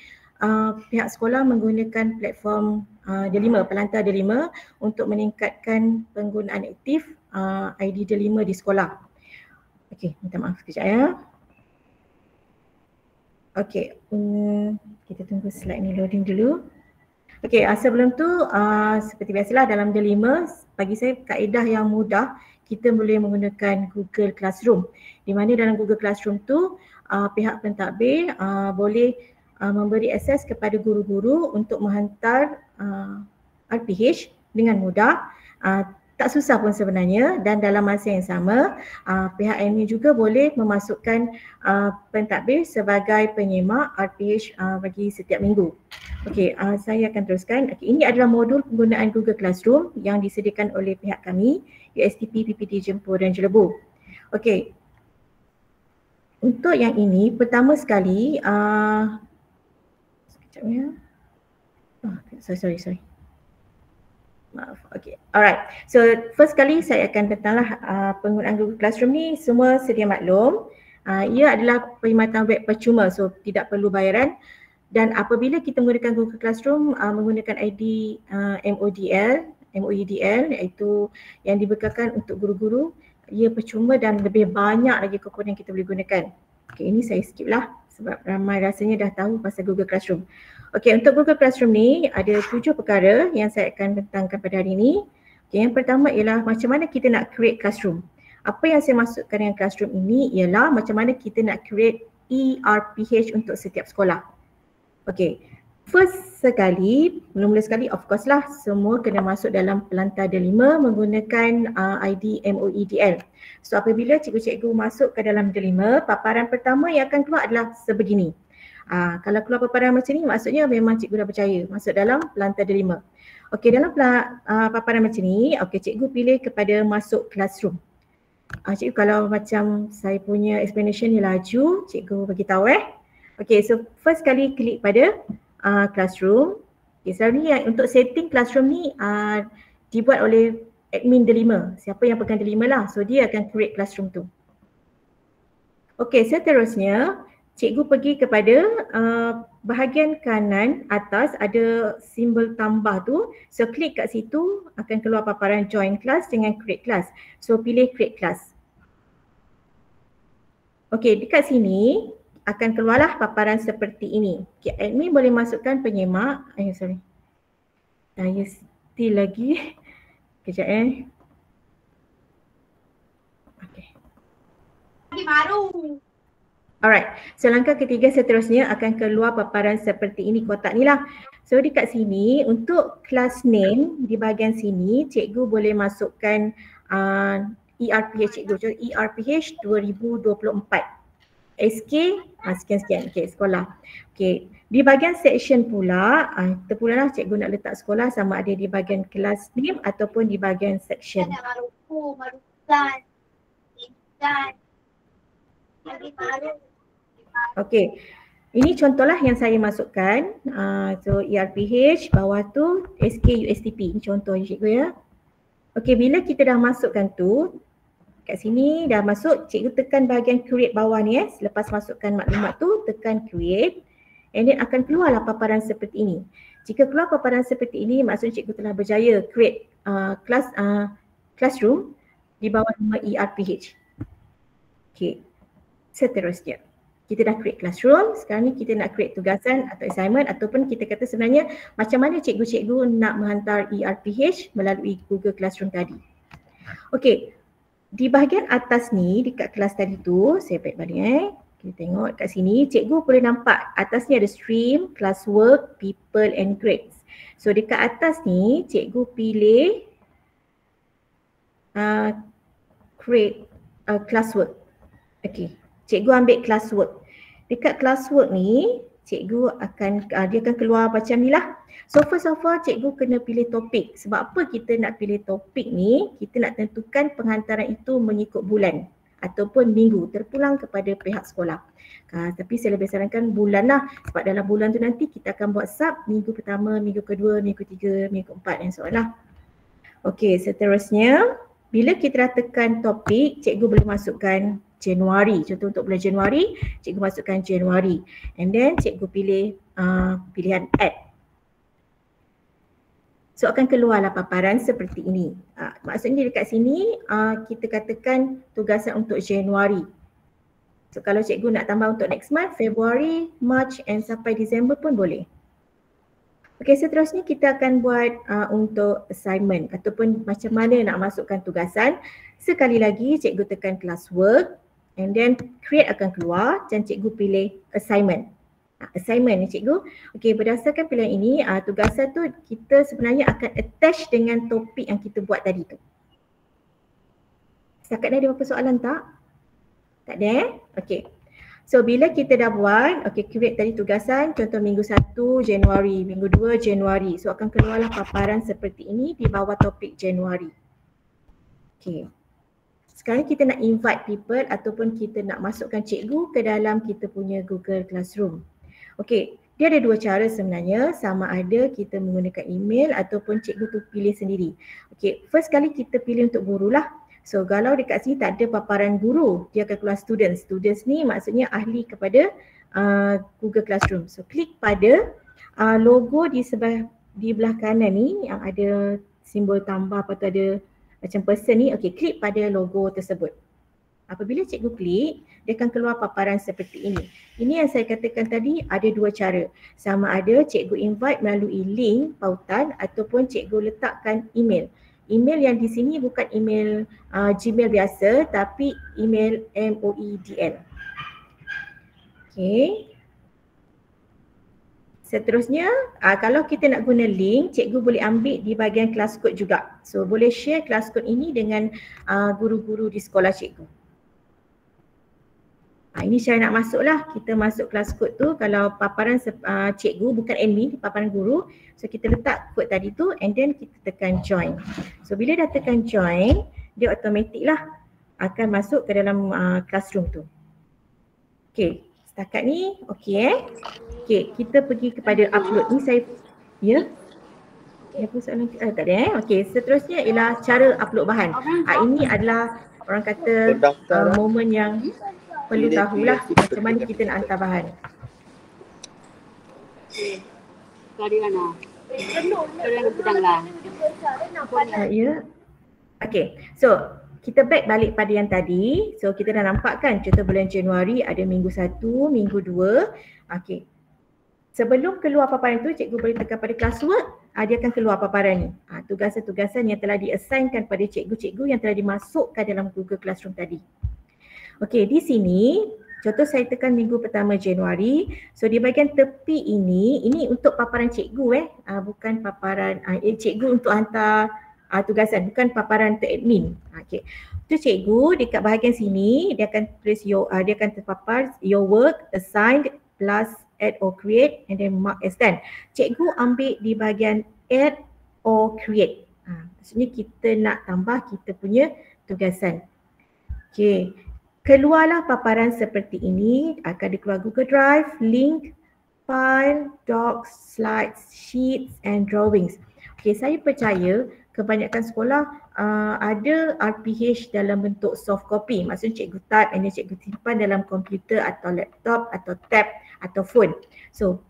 pihak sekolah menggunakan platform D5, Pelantar D5 untuk meningkatkan penggunaan aktif ID D5 di sekolah. Okey, minta maaf sekejap ya. Okey, kita tunggu slide ni loading dulu. Okey, sebelum tu seperti biasalah dalam D5, bagi saya kaedah yang mudah kita boleh menggunakan Google Classroom. Di mana dalam Google Classroom tu pihak pentadbir boleh memberi akses kepada guru-guru untuk menghantar RPH dengan mudah. Tak susah pun sebenarnya, dan dalam masa yang sama pihak admin juga boleh memasukkan pentadbir sebagai penyemak RPH bagi setiap minggu. Okey, saya akan teruskan. Okay, ini adalah modul penggunaan Google Classroom yang disediakan oleh pihak kami, USTP, PPD Jempur dan Jelebu. Okey, untuk yang ini pertama sekali sekejap ya. Sorry. Maaf. Okay. Alright. So first kali saya akan tentanglah penggunaan Google Classroom ni semua sedia maklum. Ia adalah perkhidmatan web percuma, so tidak perlu bayaran. Dan apabila kita menggunakan Google Classroom menggunakan ID MOEDL iaitu yang dibekalkan untuk guru-guru, ia percuma dan lebih banyak lagi komponen kita boleh gunakan. Okay, ini saya skip lah sebab ramai rasanya dah tahu pasal Google Classroom. Okey, untuk Google Classroom ni ada 7 perkara yang saya akan tentangkan pada hari ini. Okay, yang pertama ialah macam mana kita nak create classroom. Apa yang saya maksudkan dengan classroom ini ialah macam mana kita nak create ERPH untuk setiap sekolah. Okey, first sekali, mula-mula sekali of course lah semua kena masuk dalam Pelantar D5 menggunakan ID MOEDL. So apabila cikgu-cikgu masuk ke dalam D5, paparan pertama yang akan keluar adalah sebegini. Kalau keluar paparan macam ni maksudnya memang cikgu dah percaya masuk dalam Pelantar D5. Okey, dalam paparan macam ni, okey, cikgu pilih kepada masuk classroom. Cikgu kalau macam saya punya explanation ni laju, cikgu bagi tahu Okey, so first kali klik pada classroom. Okey, selalunya untuk setting classroom ni dibuat oleh admin D5. Siapa yang pegang D5 lah, so dia akan create classroom tu. Okey, seterusnya cikgu pergi kepada bahagian kanan atas ada simbol tambah tu. So klik kat situ akan keluar paparan join class dengan create class. So pilih create class. Okey, dekat sini akan keluarlah paparan seperti ini. Okay, admin boleh masukkan penyemak. Sorry. Saya still lagi. Kejap Okey. Baru. Alright, so langkah ketiga seterusnya akan keluar paparan seperti ini, kotak ni lah. So dekat sini untuk class name di bahagian sini cikgu boleh masukkan ERPH cikgu. So ERPH 2024. SK sekian-sekian, okay, sekolah. Okay, di bahagian section pula, terpulalah cikgu nak letak sekolah sama ada di bahagian class name ataupun di bahagian section. Okey, ini contohlah yang saya masukkan. So ERPH, bawah tu SK USTP. Ini contoh cikgu ya. Okey, bila kita dah masukkan tu, kat sini dah masuk, cikgu tekan bahagian create bawah ni Selepas masukkan maklumat tu, tekan create. And then akan keluarlah paparan seperti ini. Jika keluar paparan seperti ini, maksudnya cikgu telah berjaya create classroom di bawah nama ERPH. Okey, seterusnya. kita dah create classroom, sekarang ni kita nak create tugasan atau assignment, ataupun kita kata sebenarnya macam mana cikgu-cikgu nak menghantar ERPH melalui Google Classroom tadi. Okey, di bahagian atas ni dekat kelas tadi tu, saya back balik kita tengok kat sini, cikgu boleh nampak atas ni ada stream, classwork, people and grades. So dekat atas ni cikgu pilih create classwork. Okey, cikgu ambil classwork. Dekat classwork ni, cikgu akan dia akan keluar macam ni lah. So first of all, cikgu kena pilih topik. Sebab apa kita nak pilih topik ni? Kita nak tentukan penghantaran itu mengikut bulan ataupun minggu, terpulang kepada pihak sekolah. Tapi saya lebih sarankan bulan lah. Sebab dalam bulan tu nanti kita akan buat sub minggu pertama, minggu kedua, minggu ketiga, minggu keempat dan so on lah. Okey, seterusnya bila kita dah tekan topik, cikgu boleh masukkan Januari. Contoh untuk bulan Januari, cikgu masukkan Januari. And then cikgu pilih pilihan add. So akan keluarlah paparan seperti ini. Maksudnya dekat sini kita katakan tugasan untuk Januari. So kalau cikgu nak tambah untuk next month, February, March and sampai Disember pun boleh. Okey, seterusnya kita akan buat untuk assignment ataupun macam mana nak masukkan tugasan. Sekali lagi cikgu tekan classwork and then create akan keluar dan cikgu pilih assignment. Assignment ni cikgu. Okey, berdasarkan pilihan ini tugasan tu kita sebenarnya akan attach dengan topik yang kita buat tadi tu. Setakat ni ada apa soalan tak? Tak ada? Okey. So bila kita dah buat, create tadi tugasan, contoh minggu 1 Januari, minggu 2 Januari. So akan keluarlah paparan seperti ini di bawah topik Januari. Okey. Sekarang kita nak invite people ataupun kita nak masukkan cikgu ke dalam kita punya Google Classroom. Okey, dia ada dua cara sebenarnya, sama ada kita menggunakan email ataupun cikgu tu pilih sendiri. Okey, first kali kita pilih untuk guru lah. So kalau dekat sini tak ada paparan guru, dia akan keluar students. Students ni maksudnya ahli kepada Google Classroom. So klik pada logo di belah kanan ni yang ada simbol tambah atau ada macam person ni. Okey, klik pada logo tersebut. Apabila cikgu klik, dia akan keluar paparan seperti ini. Ini yang saya katakan tadi, ada dua cara. Sama ada cikgu invite melalui link pautan ataupun cikgu letakkan email. Email yang di sini bukan email Gmail biasa tapi email MOEDL. Okey. Seterusnya, kalau kita nak guna link, cikgu boleh ambil di bahagian kelas kod juga. So boleh share kelas kod ini dengan guru-guru di sekolah cikgu. Ini cara nak masuk lah. Kita masuk kelas kod tu, kalau paparan cikgu bukan admin, paparan guru. So kita letak kod tadi tu and then kita tekan join. So bila dah tekan join, dia automatik lah akan masuk ke dalam classroom tu. Okay, setakat ni okay Okay, kita pergi kepada upload ni saya, ya? Apa soalan? Tak ada Okay, seterusnya ialah cara upload bahan. Ini adalah orang kata momen yang perlu tahulah macam mana kita nak hantar bahan. Ya. Okay, so kita back balik pada yang tadi. So kita dah nampak kan contoh bulan Januari ada minggu 1, minggu 2. Okay. Sebelum keluar paparan itu, cikgu boleh tekan pada classwork, dia akan keluar paparan ni. Tugasan-tugasan yang telah diassign pada cikgu-cikgu yang telah dimasukkan dalam Google Classroom tadi. Okey, di sini contoh saya tekan minggu pertama Januari. So di bahagian tepi ini untuk paparan cikgu bukan paparan cikgu untuk hantar tugasan, bukan paparan untuk admin. Okey. Tu cikgu dekat bahagian sini dia akan tulis dia akan terpapar your work assigned plus add or create and then mark as done. Cikgu ambil di bahagian add or create. Maksudnya kita nak tambah kita punya tugasan. Okey. Keluarlah paparan seperti ini, akan dikeluar Google Drive, link, file, docs, slides, sheets and drawings. Okey, saya percaya kebanyakan sekolah ada RPH dalam bentuk soft copy. Maksudnya cikgu type and then cikgu simpan dalam komputer atau laptop atau tab atau phone. So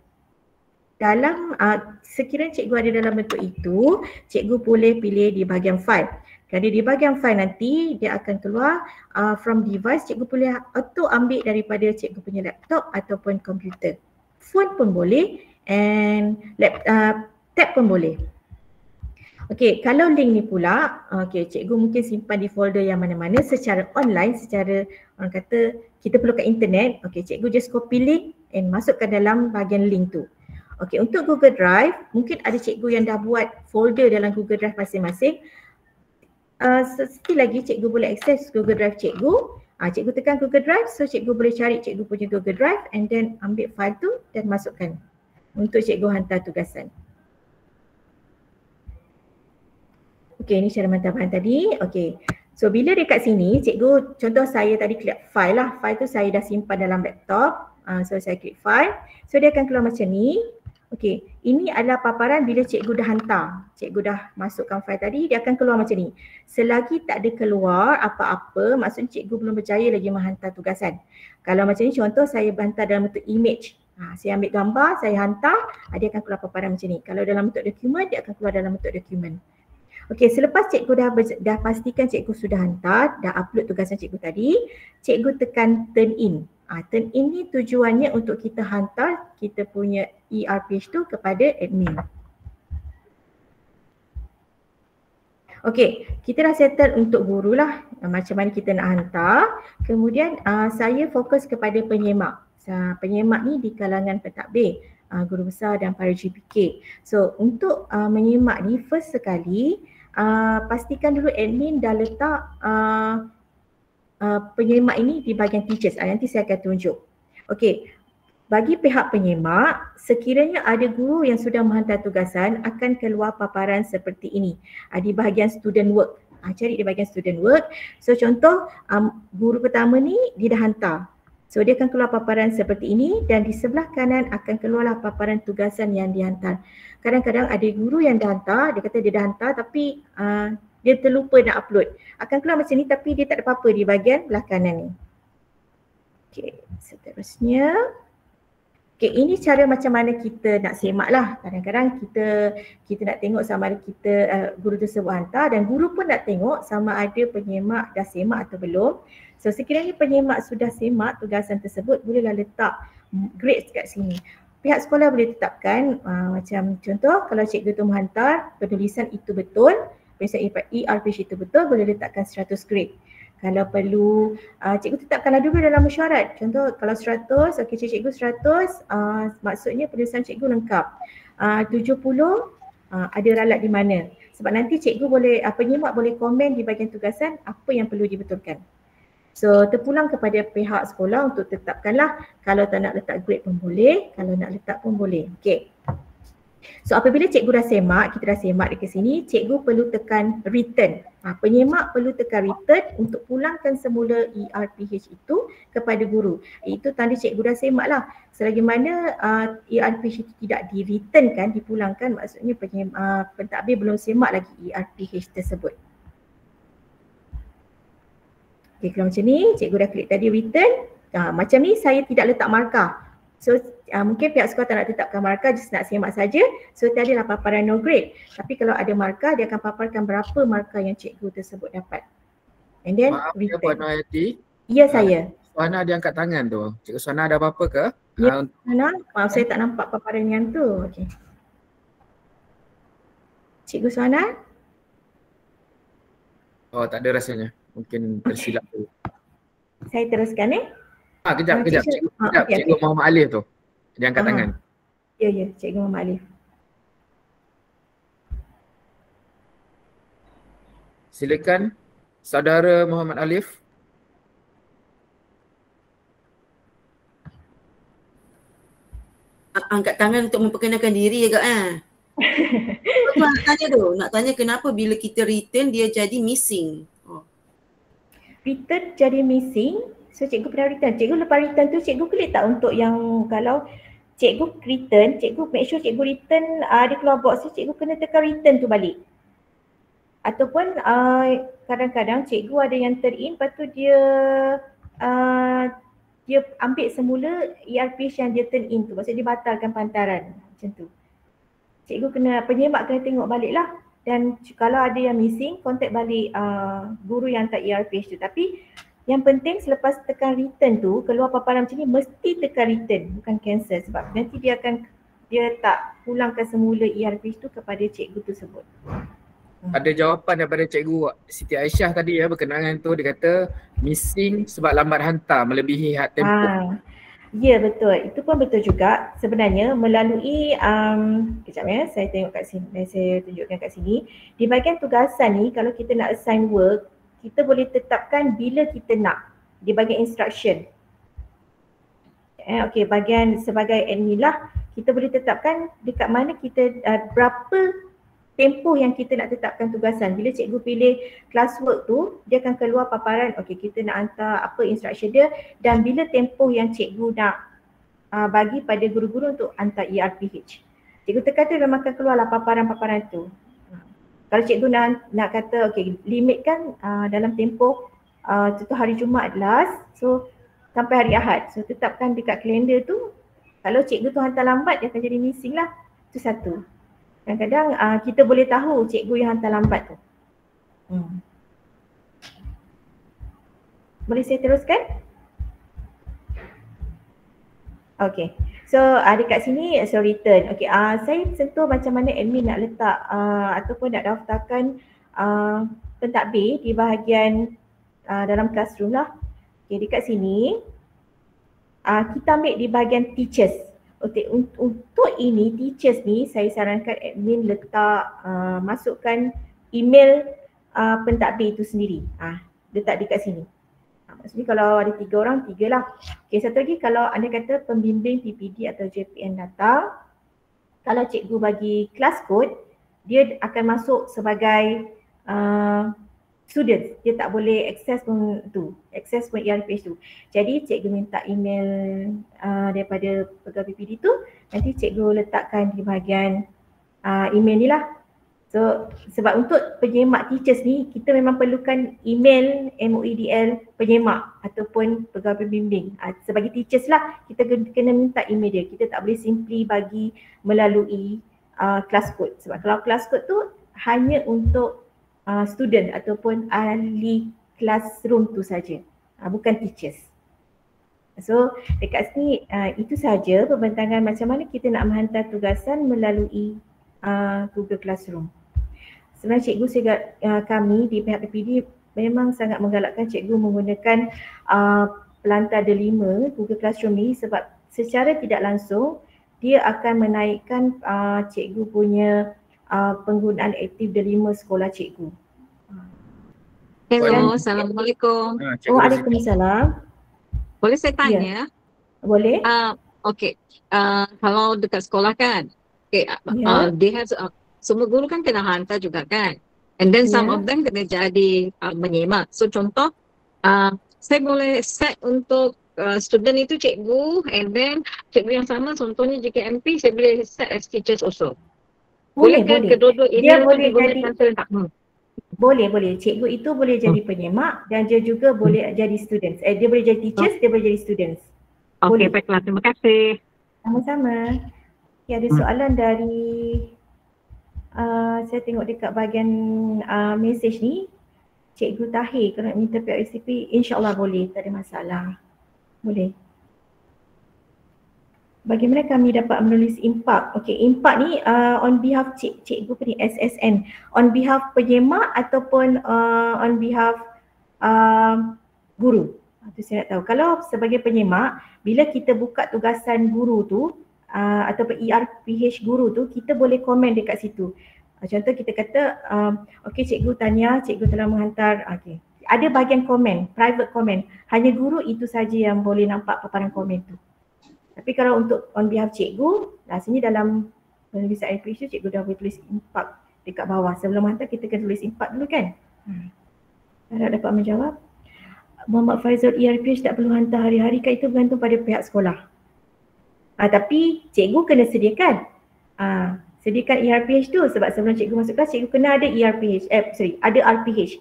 dalam sekiranya cikgu ada dalam bentuk itu, cikgu boleh pilih di bahagian file. Jadi di bahagian file nanti dia akan keluar from device, cikgu boleh auto ambil daripada cikgu punya laptop ataupun komputer. Phone pun boleh and tab pun boleh. Okey, kalau link ni pula, cikgu mungkin simpan di folder yang mana-mana secara online, secara orang kata kita perlukan internet. Okey, cikgu just copy link and masukkan dalam bahagian link tu. Okey, untuk Google Drive, mungkin ada cikgu yang dah buat folder dalam Google Drive masing-masing. Sekali lagi cikgu boleh akses Google Drive cikgu. Cikgu tekan Google Drive, so cikgu boleh cari cikgu punya Google Drive and then ambil file tu dan masukkan untuk cikgu hantar tugasan. Okey, ini cara mentahbahan tadi. Okey, so bila dekat sini cikgu, contoh saya tadi klik file lah. File tu saya dah simpan dalam laptop. So saya klik file. So dia akan keluar macam ni. Okey, ini adalah paparan bila cikgu dah hantar. Cikgu dah masukkan file tadi, dia akan keluar macam ni. Selagi tak ada keluar apa-apa, maksudnya cikgu belum berjaya lagi menghantar tugasan. Kalau macam ni contoh saya hantar dalam bentuk image. Saya ambil gambar, saya hantar, dia akan keluar paparan macam ni. Kalau dalam bentuk dokumen, dia akan keluar dalam bentuk dokumen. Okey, selepas cikgu dah pastikan cikgu sudah hantar, dah upload tugasan cikgu tadi, cikgu tekan turn in. Turn in ni tujuannya untuk kita hantar kita punya ERPH tu kepada admin. Okey, kita dah settle untuk guru lah macam mana kita nak hantar. Kemudian saya fokus kepada penyemak. Penyemak ni di kalangan pentadbir, guru besar dan para GPK. So untuk menyemak ni first sekali pastikan dulu admin dah letak penyemak ini di bahagian teachers. Nanti saya akan tunjuk. Okey, bagi pihak penyemak, sekiranya ada guru yang sudah menghantar tugasan, akan keluar paparan seperti ini. Di bahagian student work. Cari di bahagian student work. So contoh, guru pertama ni dia dah hantar. So dia akan keluar paparan seperti ini dan di sebelah kanan akan keluarlah paparan tugasan yang dihantar. Kadang-kadang ada guru yang dah hantar, dia kata dia dah hantar tapi dia terlupa nak upload. Akan keluar macam ni tapi dia tak ada apa-apa di bahagian belah kanan ni. Okey, seterusnya. Okey, ini cara macam mana kita nak semak lah. Kadang-kadang kita nak tengok sama ada kita guru tersebut hantar dan guru pun nak tengok sama ada penyemak dah semak atau belum. So sekiranya penyemak sudah semak tugasan tersebut, bolehlah letak grades kat sini. Pihak sekolah boleh tetapkan macam contoh kalau cikgu tu menghantar penulisan itu betul, penulisan ERPH itu betul, boleh letakkan 100 grade. Kalau perlu, cikgu tetapkanlah dulu dalam mesyuarat. Contoh kalau 100, okey cikgu 100, maksudnya penulisan cikgu lengkap. 70, ada ralat di mana. Sebab nanti cikgu boleh, penyemak boleh komen di bahagian tugasan apa yang perlu dibetulkan. So terpulang kepada pihak sekolah untuk tetapkanlah, kalau tak nak letak grade pun boleh, kalau nak letak pun boleh. Okey. So apabila cikgu dah semak, kita dah semak dekat sini, cikgu perlu tekan return. Penyemak perlu tekan return untuk pulangkan semula ERPH itu kepada guru. Itu tanda cikgu dah semak lah. Selagi mana ERPH itu tidak di-returnkan, dipulangkan, maksudnya pentadbir belum semak lagi ERPH tersebut. Okay, kalau macam ni, cikgu dah klik tadi return. Macam ni saya tidak letak markah. So mungkin pihak sekolah tak nak tetapkan markah, just nak semak saja. So tadi adalah paparan no grade. Tapi kalau ada markah, dia akan paparkan berapa markah yang cikgu tersebut dapat. And then return. Puan Hayati. Ya saya. Suhana dia angkat tangan tu. Cikgu Suhana ada apa-apa ke? Ya Suhana, maaf saya tak nampak paparan yang tu. Okay. Cikgu Suhana? Oh tak ada rasanya. Mungkin tersilap tu. Saya teruskan Kejap. Cikgu Muhammad Alif tu. Dia angkat tangan. Ya, Cikgu Muhammad Alif. Silakan saudara Muhammad Alif. Angkat tangan untuk memperkenalkan diri ya kak nak tanya kenapa bila kita return dia jadi missing. Return jadi missing. So cikgu pernah return. Cikgu lepas return tu cikgu klik tak untuk yang kalau cikgu return, cikgu make sure cikgu return dia keluar box tu, cikgu kena tekan return tu balik. Ataupun kadang-kadang cikgu ada yang turn in, lepas tu dia ambil semula ERPH yang dia turn in tu. Maksudnya dia batalkan pantaran macam tu. Cikgu kena, penyemak kena tengok balik lah dan kalau ada yang missing, contact balik guru yang hantar ERPH tu. Tapi yang penting selepas tekan return tu, keluar paparan macam ni mesti tekan return, bukan cancel, sebab nanti dia tak pulangkan semula ERPH tu kepada cikgu tersebut. Ada jawapan daripada Cikgu Siti Aisyah tadi ya berkenaan tu, dia kata missing sebab lambat hantar melebihi had tempoh. Ya betul, itu pun betul juga. Sebenarnya melalui kejap ya, saya tengok kat sini, saya tunjukkan kat sini. Di bahagian tugasan ni, kalau kita nak assign work, kita boleh tetapkan bila kita nak di bahagian instruction. Okey, bahagian sebagai admin lah, kita boleh tetapkan dekat mana kita berapa tempoh yang kita nak tetapkan tugasan. Bila cikgu pilih classwork tu, dia akan keluar paparan, okey kita nak hantar apa instruction dia dan bila tempoh yang cikgu nak bagi pada guru-guru untuk hantar ERPH. Cikgu tekan tu memang akan keluarlah paparan-paparan tu. Kalau cikgu nak kata okey limitkan dalam tempoh contoh hari Jumaat last, so sampai hari Ahad. So tetapkan dekat kalender tu, kalau cikgu tu hantar lambat dia akan jadi missing lah. Itu satu. Kadang-kadang kita boleh tahu cikgu yang hantar lambat tu. Boleh saya teruskan? Okay. So dekat sini so return. Okay, saya sentuh macam mana admin nak letak ataupun nak daftarkan pentadbir di bahagian dalam classroom lah. Okay, dekat sini kita ambil di bahagian teachers. Okay, untuk ini teachers ni saya sarankan admin letak masukkan email pentadbir itu sendiri. Letak dekat sini. Maksudnya kalau ada 3 orang, 3 lah. Okay, satu lagi kalau anda kata pembimbing PPD atau JPN datang, kalau cikgu bagi class code, dia akan masuk sebagai student, dia tak boleh akses pun tu, akses pun ERPH tu. Jadi cikgu minta email daripada pegawai PPD tu, nanti cikgu letakkan di bahagian email ni lah. So sebab untuk penyemak teachers ni, kita memang perlukan email MOEDL penyemak ataupun pegawai pembimbing. Sebagai teachers lah, kita kena minta email dia. Kita tak boleh simply bagi melalui class code. Sebab kalau class code tu hanya untuk student ataupun ahli classroom tu saja, bukan teachers. So dekat sini itu saja pembentangan macam mana kita nak menghantar tugasan melalui Google Classroom. Sebenarnya cikgu kami di pihak PPD memang sangat menggalakkan cikgu menggunakan pelantar delima Google Classroom ni sebab secara tidak langsung dia akan menaikkan cikgu punya penggunaan aktif delima sekolah cikgu. Hello, Assalamualaikum. Waalaikumsalam. Boleh saya tanya? Boleh. Okay, kalau dekat sekolah kan, okay, they have semua guru kan kena hantar juga kan, and then some of them kena jadi menyemak. So contoh, saya boleh set untuk student itu cikgu, and then cikgu yang sama contohnya JKMP saya boleh set as teachers also. Boleh kan kedua-dua ini boleh digunakan serentak? Boleh. Cikgu itu boleh jadi penyemak dan dia juga boleh jadi students. Dia boleh jadi teachers, dia boleh jadi students. Okey, baiklah. Terima kasih. Sama-sama. Okay, ada soalan dari saya tengok dekat bahagian message ni. Cikgu Tahir kalau nak minta PRCP, insya-Allah boleh, tak ada masalah. Boleh. Bagaimana kami dapat menulis impak? Okey, impak ni on behalf cikgu ni SSN, on behalf penyemak ataupun on behalf guru. Itu saya nak tahu. Kalau sebagai penyemak, bila kita buka tugasan guru tu ataupun ERPH guru tu, kita boleh komen dekat situ. Contoh kita kata, okey cikgu tanya, cikgu telah menghantar, okey. Ada bahagian komen, private comment. Hanya guru itu saja yang boleh nampak paparan komen tu. Tapi kalau untuk on behalf cikgu, rasanya dalam penulisan ERPH cikgu dah boleh tulis impak dekat bawah. Sebelum hantar kita kena tulis impak dulu kan? Harap dapat menjawab. Muhammad Faizal, ERPH tak perlu hantar hari-hari kan, itu bergantung pada pihak sekolah. Tapi cikgu kena sediakan. Sediakan ERPH tu sebab sebelum cikgu masuk kelas, cikgu kena ada ERPH, ada RPH.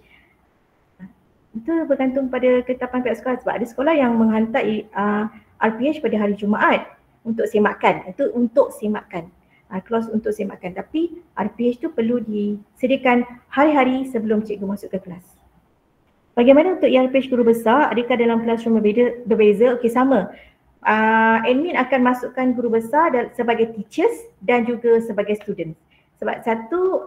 Itu bergantung pada ketetapan pihak sekolah sebab ada sekolah yang menghantar RPH pada hari Jumaat untuk semakan. Itu untuk semakan. clause untuk semakan. Tapi RPH tu perlu disediakan hari-hari sebelum cikgu masuk ke kelas. Bagaimana untuk ERPH guru besar? Adakah dalam classroom berbeza? Okey, sama. Admin akan masukkan guru besar sebagai teachers dan juga sebagai students. Sebab satu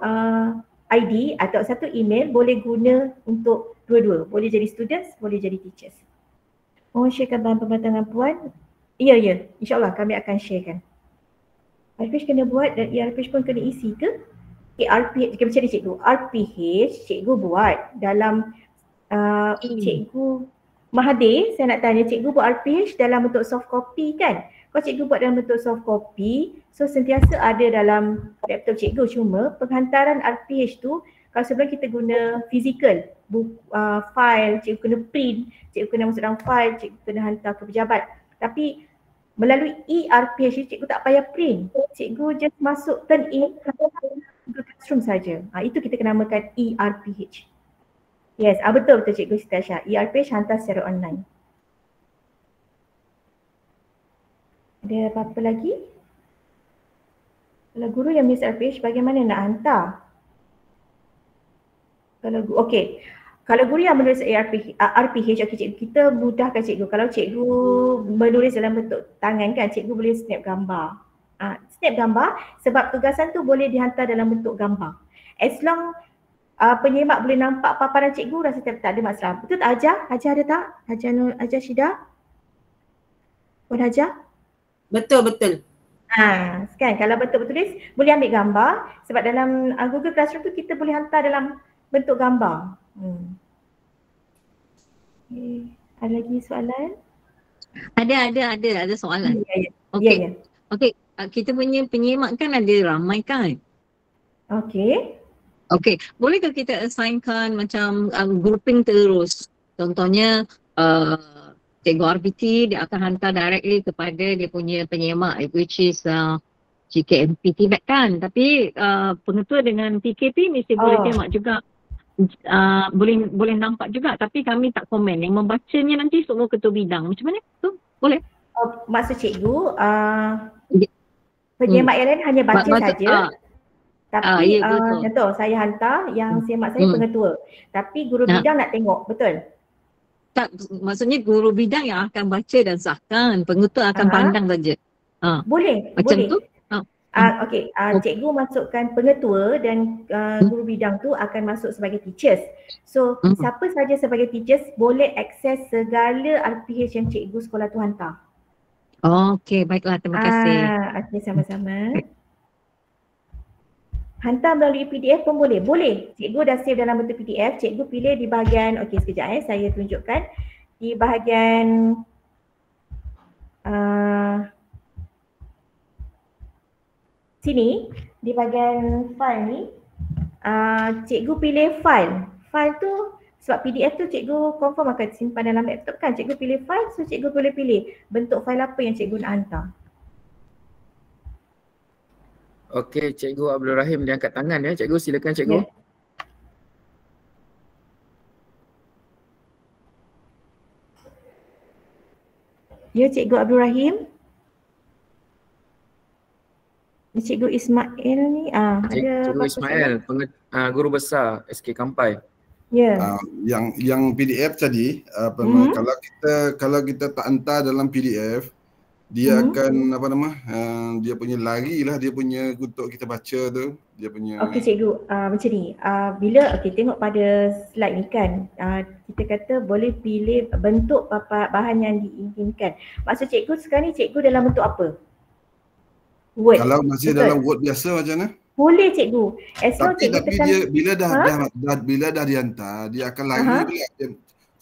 ID atau satu email boleh guna untuk dua-dua. Boleh jadi students, boleh jadi teachers. Mohon sharekan bahan pembahasan puan. Ya, InsyaAllah kami akan sharekan. RPH kena buat dan ERPH pun kena isi ke? RPH, macam ni cikgu. RPH cikgu buat dalam cikgu Mahathir, saya nak tanya, cikgu buat RPH dalam bentuk soft copy kan? Kalau cikgu buat dalam bentuk soft copy, so sentiasa ada dalam laptop cikgu, cuma penghantaran RPH tu kalau sebelum kita guna physical, file, cikgu kena print, cikgu kena masuk dalam file, cikgu kena hantar ke pejabat. Tapi melalui ERPH cikgu tak payah print, cikgu just masuk turn in ke classroom saja. Itu kita namakan ERPH. Yes, betul cikgu Siti Aisyah. ERPH hantar secara online. Ada apa-apa lagi? Kalau guru yang miss RPH, bagaimana nak hantar? Kalau guru yang menulis RPH, cikgu, kita mudahkan cikgu. Kalau cikgu menulis dalam bentuk tangan kan, cikgu boleh snap gambar. Snap gambar sebab tugasan tu boleh dihantar dalam bentuk gambar. As long penyemak boleh nampak paparan cikgu, rasa tak ada masalah. Betul tak Hajar? Hajar ada tak? Hajar Syida? Puan Hajar? Betul. Kan kalau bentuk bertulis boleh ambil gambar sebab dalam Google Classroom tu kita boleh hantar dalam bentuk gambar. Okay. Ada lagi soalan? Ada soalan. Ya. Okey, kita punya penyemak kan ada ramai kan? Okey, bolehkah kita assignkan macam grouping terus? Contohnya cikgu RPT dia akan hantar directly kepada dia punya penyemak, which is GKMP Tibet kan. Tapi pengetua dengan PKP mesti boleh tengok juga, boleh nampak juga, tapi kami tak komen. Yang membacanya nanti semua ketua bidang. Macam mana tu? Boleh? Maksud cikgu penyemak yang lain hanya baca saja. Tapi contoh saya hantar yang semak saya pengetua. Tapi guru bidang nak tengok, betul? Tak, maksudnya guru bidang yang akan baca dan sahkan, pengetua akan pandang saja. Boleh. Macam tu? Cikgu masukkan pengetua dan guru bidang tu akan masuk sebagai teachers. So siapa saja sebagai teachers boleh akses segala RPH yang cikgu sekolah tu hantar. Okey, baiklah, terima kasih. Okey, sama-sama. Hantar melalui PDF pun boleh. Boleh. Cikgu dah save dalam bentuk PDF. Cikgu pilih di bahagian, sekejap saya tunjukkan. Di bahagian sini, di bahagian file ni, cikgu pilih file. File tu, sebab PDF tu cikgu confirm akan simpan dalam laptop kan. Cikgu pilih file, so cikgu boleh pilih bentuk file apa yang cikgu nak hantar. Okey, Cikgu Abdul Rahim dia angkat tangan ya. Cikgu silakan cikgu. Ya, Cikgu Abdul Rahim. Cikgu Ismail ni ada Cikgu Ismail, guru besar SK Kampai. Ya. Yang PDF tadi kalau kita tak hantar dalam PDF, dia akan dia punya lari lah, dia punya untuk kita baca tu, dia punya. Okey cikgu, macam ni, bila tengok pada slide ni kan, kita kata boleh pilih bentuk bahan yang diinginkan. Maksud cikgu sekarang ni cikgu dalam bentuk apa? Word. Kalau masih dalam Word biasa macam mana? Boleh cikgu. Tapi dia bila dah dihantar, dia akan lari pula.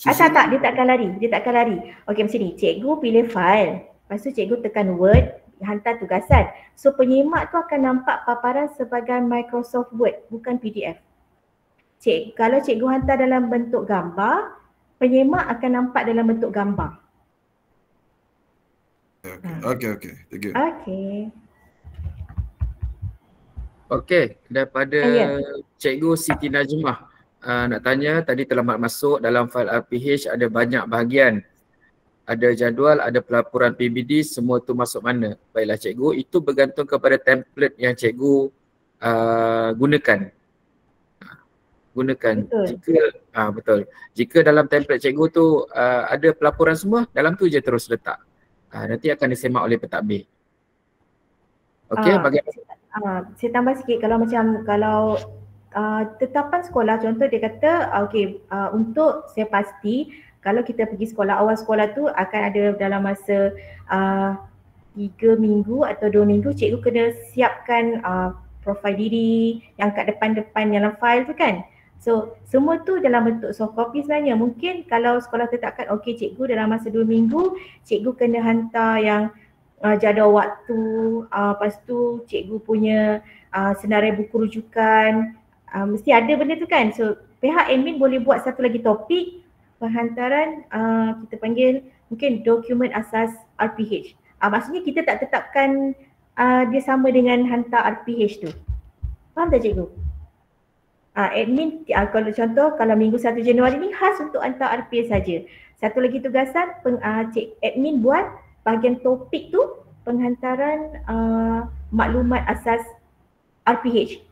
Tak, dia tak akan lari. Okey, macam ni, cikgu pilih file. Lepas tu cikgu tekan Word, hantar tugasan. So penyemak tu akan nampak paparan sebagai Microsoft Word, bukan PDF. Kalau cikgu hantar dalam bentuk gambar, penyemak akan nampak dalam bentuk gambar. Okey. Thank you. Okey, daripada Cikgu Siti Najmah, nak tanya, tadi terlambat masuk dalam fail RPH ada banyak bahagian. ada jadual, ada pelaporan PBD, semua tu masuk mana? Baiklah cikgu, itu bergantung kepada template yang cikgu gunakan. Betul. Jika dalam template cikgu tu ada pelaporan semua, dalam tu je terus letak. Nanti akan disemak oleh pentadbir. Okey, bagaimana? Saya tambah sikit, kalau tetapan sekolah, contoh dia kata untuk saya pasti kalau kita pergi sekolah, awal sekolah tu akan ada dalam masa 3 minggu atau 2 minggu, cikgu kena siapkan profil diri yang kat depan-depan dalam file tu kan. So semua tu dalam bentuk soft copy sebenarnya. Mungkin kalau sekolah tetapkan cikgu dalam masa 2 minggu cikgu kena hantar yang jadual waktu, lepas tu cikgu punya senarai buku rujukan, mesti ada benda tu kan. So pihak admin boleh buat satu lagi topik penghantaran, kita panggil mungkin dokumen asas RPH. Maksudnya kita tak tetapkan dia sama dengan hantar RPH tu. Faham tak cikgu? Admin kalau contoh kalau minggu 1 Januari ni khas untuk hantar RPH saja. Satu lagi tugasan admin buat bahagian topik tu penghantaran maklumat asas RPH.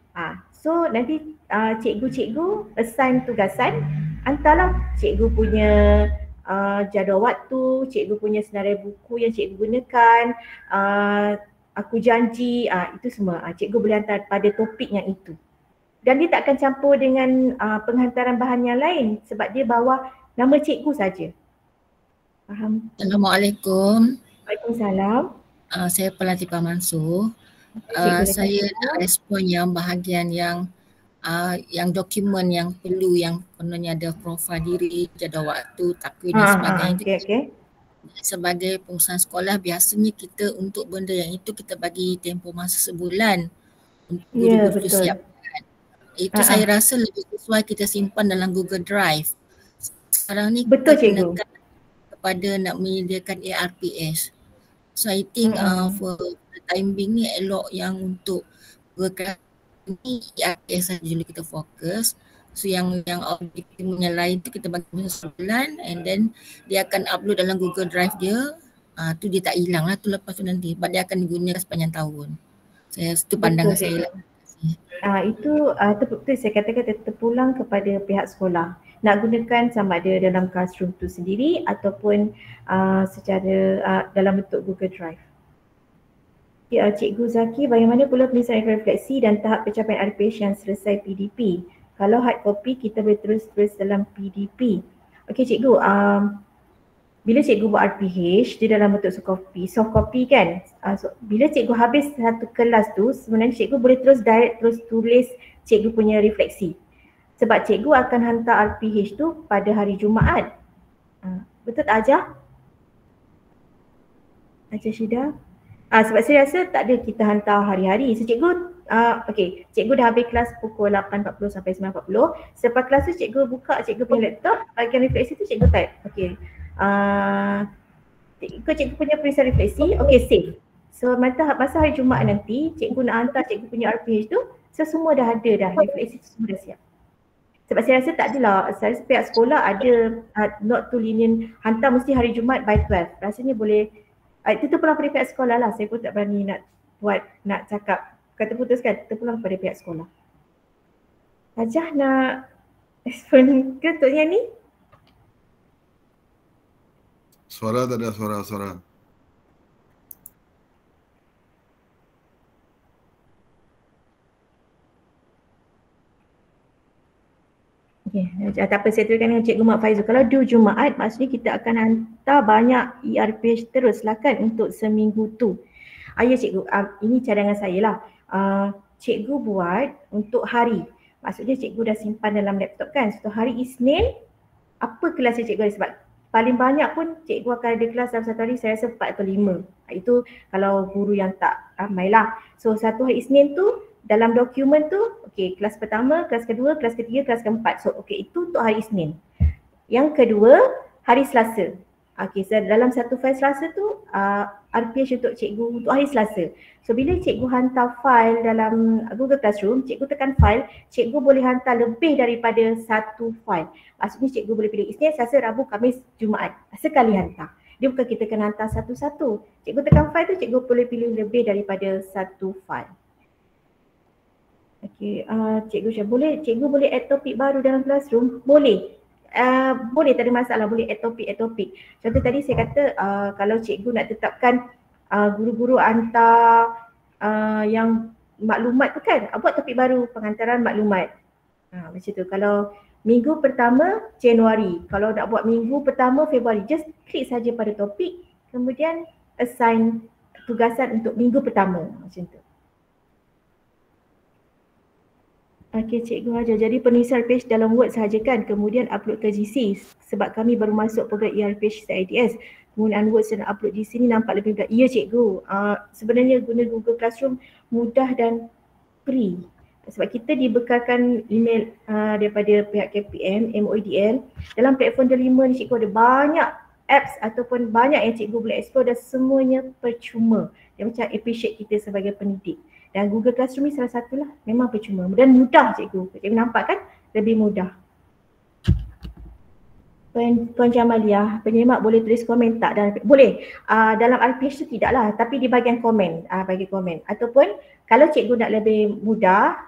So nanti cikgu-cikgu assign tugasan, hantarlah cikgu punya jadual waktu, cikgu punya senarai buku yang cikgu gunakan, aku janji, itu semua cikgu boleh hantar pada topik yang itu. Dan dia tak akan campur dengan penghantaran bahan yang lain sebab dia bawah nama cikgu saja. Faham? Assalamualaikum. Waalaikumsalam. Saya Pelatifah Mansur. Saya nak respon yang bahagian yang dokumen yang perlu, yang kononnya ada profil diri, jadual waktu, takwin dan sebagainya. Okay. Sebagai pengurusan sekolah, biasanya kita untuk benda yang itu kita bagi tempoh masa sebulan untuk guru-guru siapkan. Itu saya rasa lebih sesuai kita simpan dalam Google Drive. Sekarang ni kita gunakan kepada nak menyediakan ARPS. So I think for the time being ni elok yang untuk berkait ni ARPS saja dulu kita fokus. So yang objektif yang lain tu kita bagi masa sebulan, and then dia akan upload dalam Google Drive dia. Tu dia tak hilang lah tu lepas tu nanti. Sebab dia akan digunakan sepanjang tahun. Itu pandangan saya lah. Itu betul saya katakan terpulang kepada pihak sekolah. Nak gunakan sama ada dalam classroom tu sendiri ataupun secara dalam bentuk Google Drive. Cikgu Zaki, bagaimana pula penyelesaian refleksi dan tahap pencapaian RPH yang selesai PDP? Kalau hard copy kita boleh terus dalam PDP. Okey cikgu, bila cikgu buat RPH dia dalam bentuk soft copy kan. Bila cikgu habis satu kelas tu sebenarnya cikgu boleh terus tulis cikgu punya refleksi. Sebab cikgu akan hantar RPH tu pada hari Jumaat. Betul tak Ajah? Ajah Syida? Sebab saya rasa tak ada kita hantar hari-hari. So cikgu cikgu dah habis kelas pukul 8.40 sampai 9.40. Selepas kelas tu cikgu buka cikgu punya laptop, bagian refleksi tu cikgu type. Cikgu punya perisian refleksi, save. So masa hari Jumaat nanti cikgu nak hantar cikgu punya RPH tu, so semua dah ada dah, refleksi tu semua dah siap. Sebab saya rasa tak adalah, saya rasa pihak sekolah ada not too lenient, hantar mesti hari Jumaat by 12. Rasanya boleh, itu terpulang pada pihak sekolah lah, saya pun tak berani nak cakap, kata putuskan, terpulang pada pihak sekolah. Ajah nak respon ke untuk yang ni? Suara tak ada suara. Tak apa, saya teruskan dengan Cikgu Mak Faizul. Kalau due Jumaat, maksudnya kita akan hantar banyak ERPH terus lah kan untuk seminggu tu. Ya cikgu, ini cadangan saya lah. Cikgu buat untuk hari. Maksudnya cikgu dah simpan dalam laptop kan. So hari Isnin, apa kelas yang cikgu ada? Sebab paling banyak pun cikgu akan ada kelas dalam satu hari, saya rasa 4 atau 5. Itu kalau guru yang tak ramai lah. So satu hari Isnin tu, dalam dokumen tu, kelas pertama, kelas kedua, kelas ketiga, kelas keempat. So itu untuk hari Isnin. Yang kedua, hari Selasa. So dalam satu file Selasa tu, RPH untuk cikgu untuk hari Selasa. So bila cikgu hantar file dalam Google Classroom, cikgu tekan file, cikgu boleh hantar lebih daripada satu file. Maksudnya cikgu boleh pilih Isnin, Selasa, Rabu, Khamis, Jumaat. Sekali hantar. Dia bukan kita kena hantar satu-satu. Cikgu tekan file tu, cikgu boleh pilih lebih daripada satu file. Okey, cikgu boleh add topik baru dalam classroom? Boleh. Boleh, tak ada masalah, boleh add topik. Contoh tadi saya kata kalau cikgu nak tetapkan guru-guru hantar yang maklumat tu kan, buat topik baru penghantaran maklumat. Macam tu. Kalau minggu pertama Januari, kalau nak buat minggu pertama Februari, just klik saja pada topik, kemudian assign tugasan untuk minggu pertama, macam tu. Okey, Cikgu Hajar. Jadi penulisan page dalam Word sahaja kan, kemudian upload ke GC sebab kami baru masuk program ERP CIDS. Penggunaan Word sedang upload di sini nampak lebih mudah. Ya Cikgu, sebenarnya guna Google Classroom mudah dan free. Sebab kita dibekalkan email daripada pihak KPM, MOEDL. Dalam platform delima ni cikgu ada banyak apps ataupun banyak yang cikgu boleh explore dan semuanya percuma. Dia macam appreciate kita sebagai pendidik. Dan Google Classroom ni salah satulah, memang percuma dan mudah cikgu. Cikgu nampak kan? Lebih mudah. Puan Jamaliah, penyemak boleh tulis komen tak? Boleh. Dalam RPH tu tidaklah, tapi di bahagian komen, bagi komen. Ataupun kalau cikgu nak lebih mudah,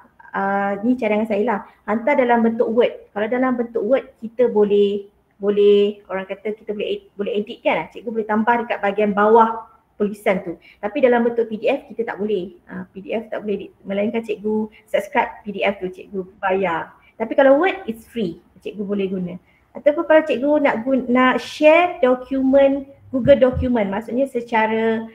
ni cadangan saya lah, hantar dalam bentuk Word. Kalau dalam bentuk Word kita boleh orang kata kita boleh edit kan, cikgu boleh tambah dekat bahagian bawah tulisan tu. Tapi dalam bentuk PDF kita tak boleh. PDF tak boleh edit, melainkan cikgu subscribe PDF tu, cikgu bayar. Tapi kalau Word it's free, cikgu boleh guna. Ataupun kalau cikgu nak share dokumen Google Document, maksudnya secara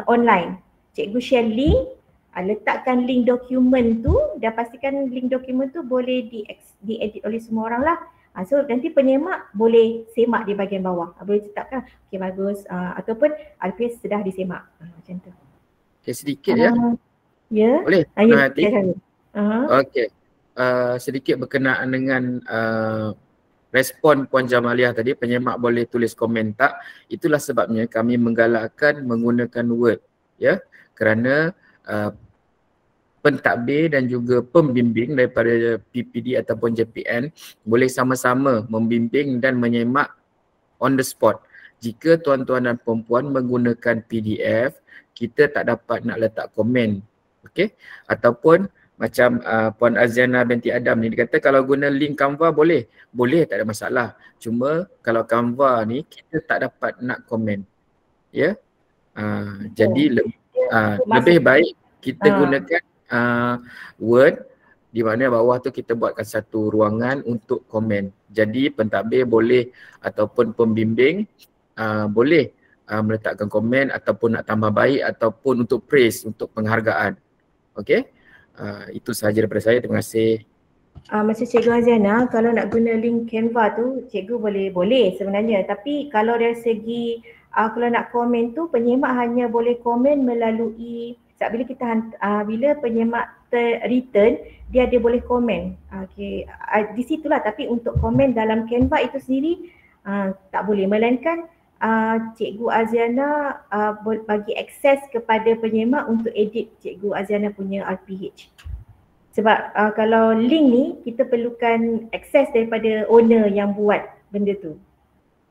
online, cikgu share link, letakkan link dokumen tu dan pastikan link dokumen tu boleh diedit oleh semua orang lah. So nanti penyemak boleh semak di bahagian bawah, boleh tetapkan okey bagus, ataupun RPS sudah disemak, macam tu. Okay, sedikit ya. Ya. Boleh? Ya, okey. Sedikit berkenaan dengan respon Puan Jamaliah tadi, penyemak boleh tulis komen tak. Itulah sebabnya kami menggalakkan menggunakan Word, ya, kerana pentadbir dan juga pembimbing daripada PPD ataupun JPN boleh sama-sama membimbing dan menyemak on the spot. Jika tuan-tuan dan puan-puan menggunakan PDF, kita tak dapat nak letak komen, okey, ataupun macam Puan Aziana binti Adam ni, dia kata kalau guna link Canva boleh, tak ada masalah. Cuma kalau Canva ni kita tak dapat nak komen, ya. Jadi lebih baik kita gunakan Word, di mana bawah tu kita buatkan satu ruangan untuk komen. Jadi pentadbir boleh ataupun pembimbing boleh meletakkan komen ataupun nak tambah baik ataupun untuk praise, untuk penghargaan. Okey. Itu sahaja daripada saya. Terima kasih. Macam Cikgu Aziana, kalau nak guna link Canva tu, cikgu boleh sebenarnya. Tapi kalau dari segi kalau nak komen tu, penyemak hanya boleh komen melalui bila kita bila penyemak return, dia ada boleh komen. Okey, di situlah. Tapi untuk komen dalam Canva itu sendiri tak boleh, melainkan Cikgu Aziana bagi akses kepada penyemak untuk edit Cikgu Aziana punya RPH. Sebab kalau link ni kita perlukan akses daripada owner yang buat benda tu.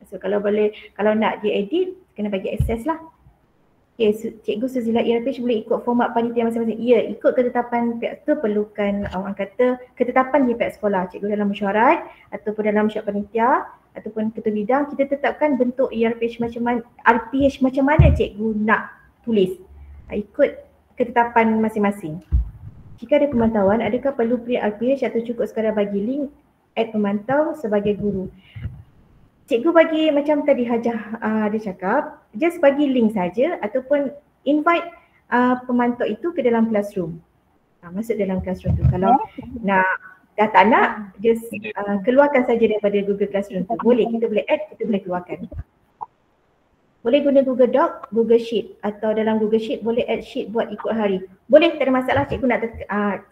So kalau nak dia edit, kena bagi akses lah. Okay, Cikgu Suzila ERPH boleh ikut format panitia masing-masing. Ya, ikut ketetapan pihak tu, perlukan orang kata ketetapan di pihak sekolah. Cikgu dalam mesyuarat ataupun dalam mesyuarat panitia ataupun ketua bidang, kita tetapkan bentuk ERPH macam mana, RPH macam mana cikgu nak tulis. Ikut ketetapan masing-masing. Jika ada pemantauan, adakah perlu create RPH atau cukup sekadar bagi link add pemantau sebagai guru? Cikgu bagi macam tadi Hajah dia cakap, just bagi link saja ataupun invite pemantau itu ke dalam classroom. Masuk dalam classroom tu. Kalau nak dah tak nak, just keluarkan saja daripada Google Classroom tu. Boleh, kita boleh add, kita boleh keluarkan. Boleh guna Google Doc, Google Sheet, atau dalam Google Sheet boleh add sheet buat ikut hari. Boleh, tak ada masalah. Cikgu nak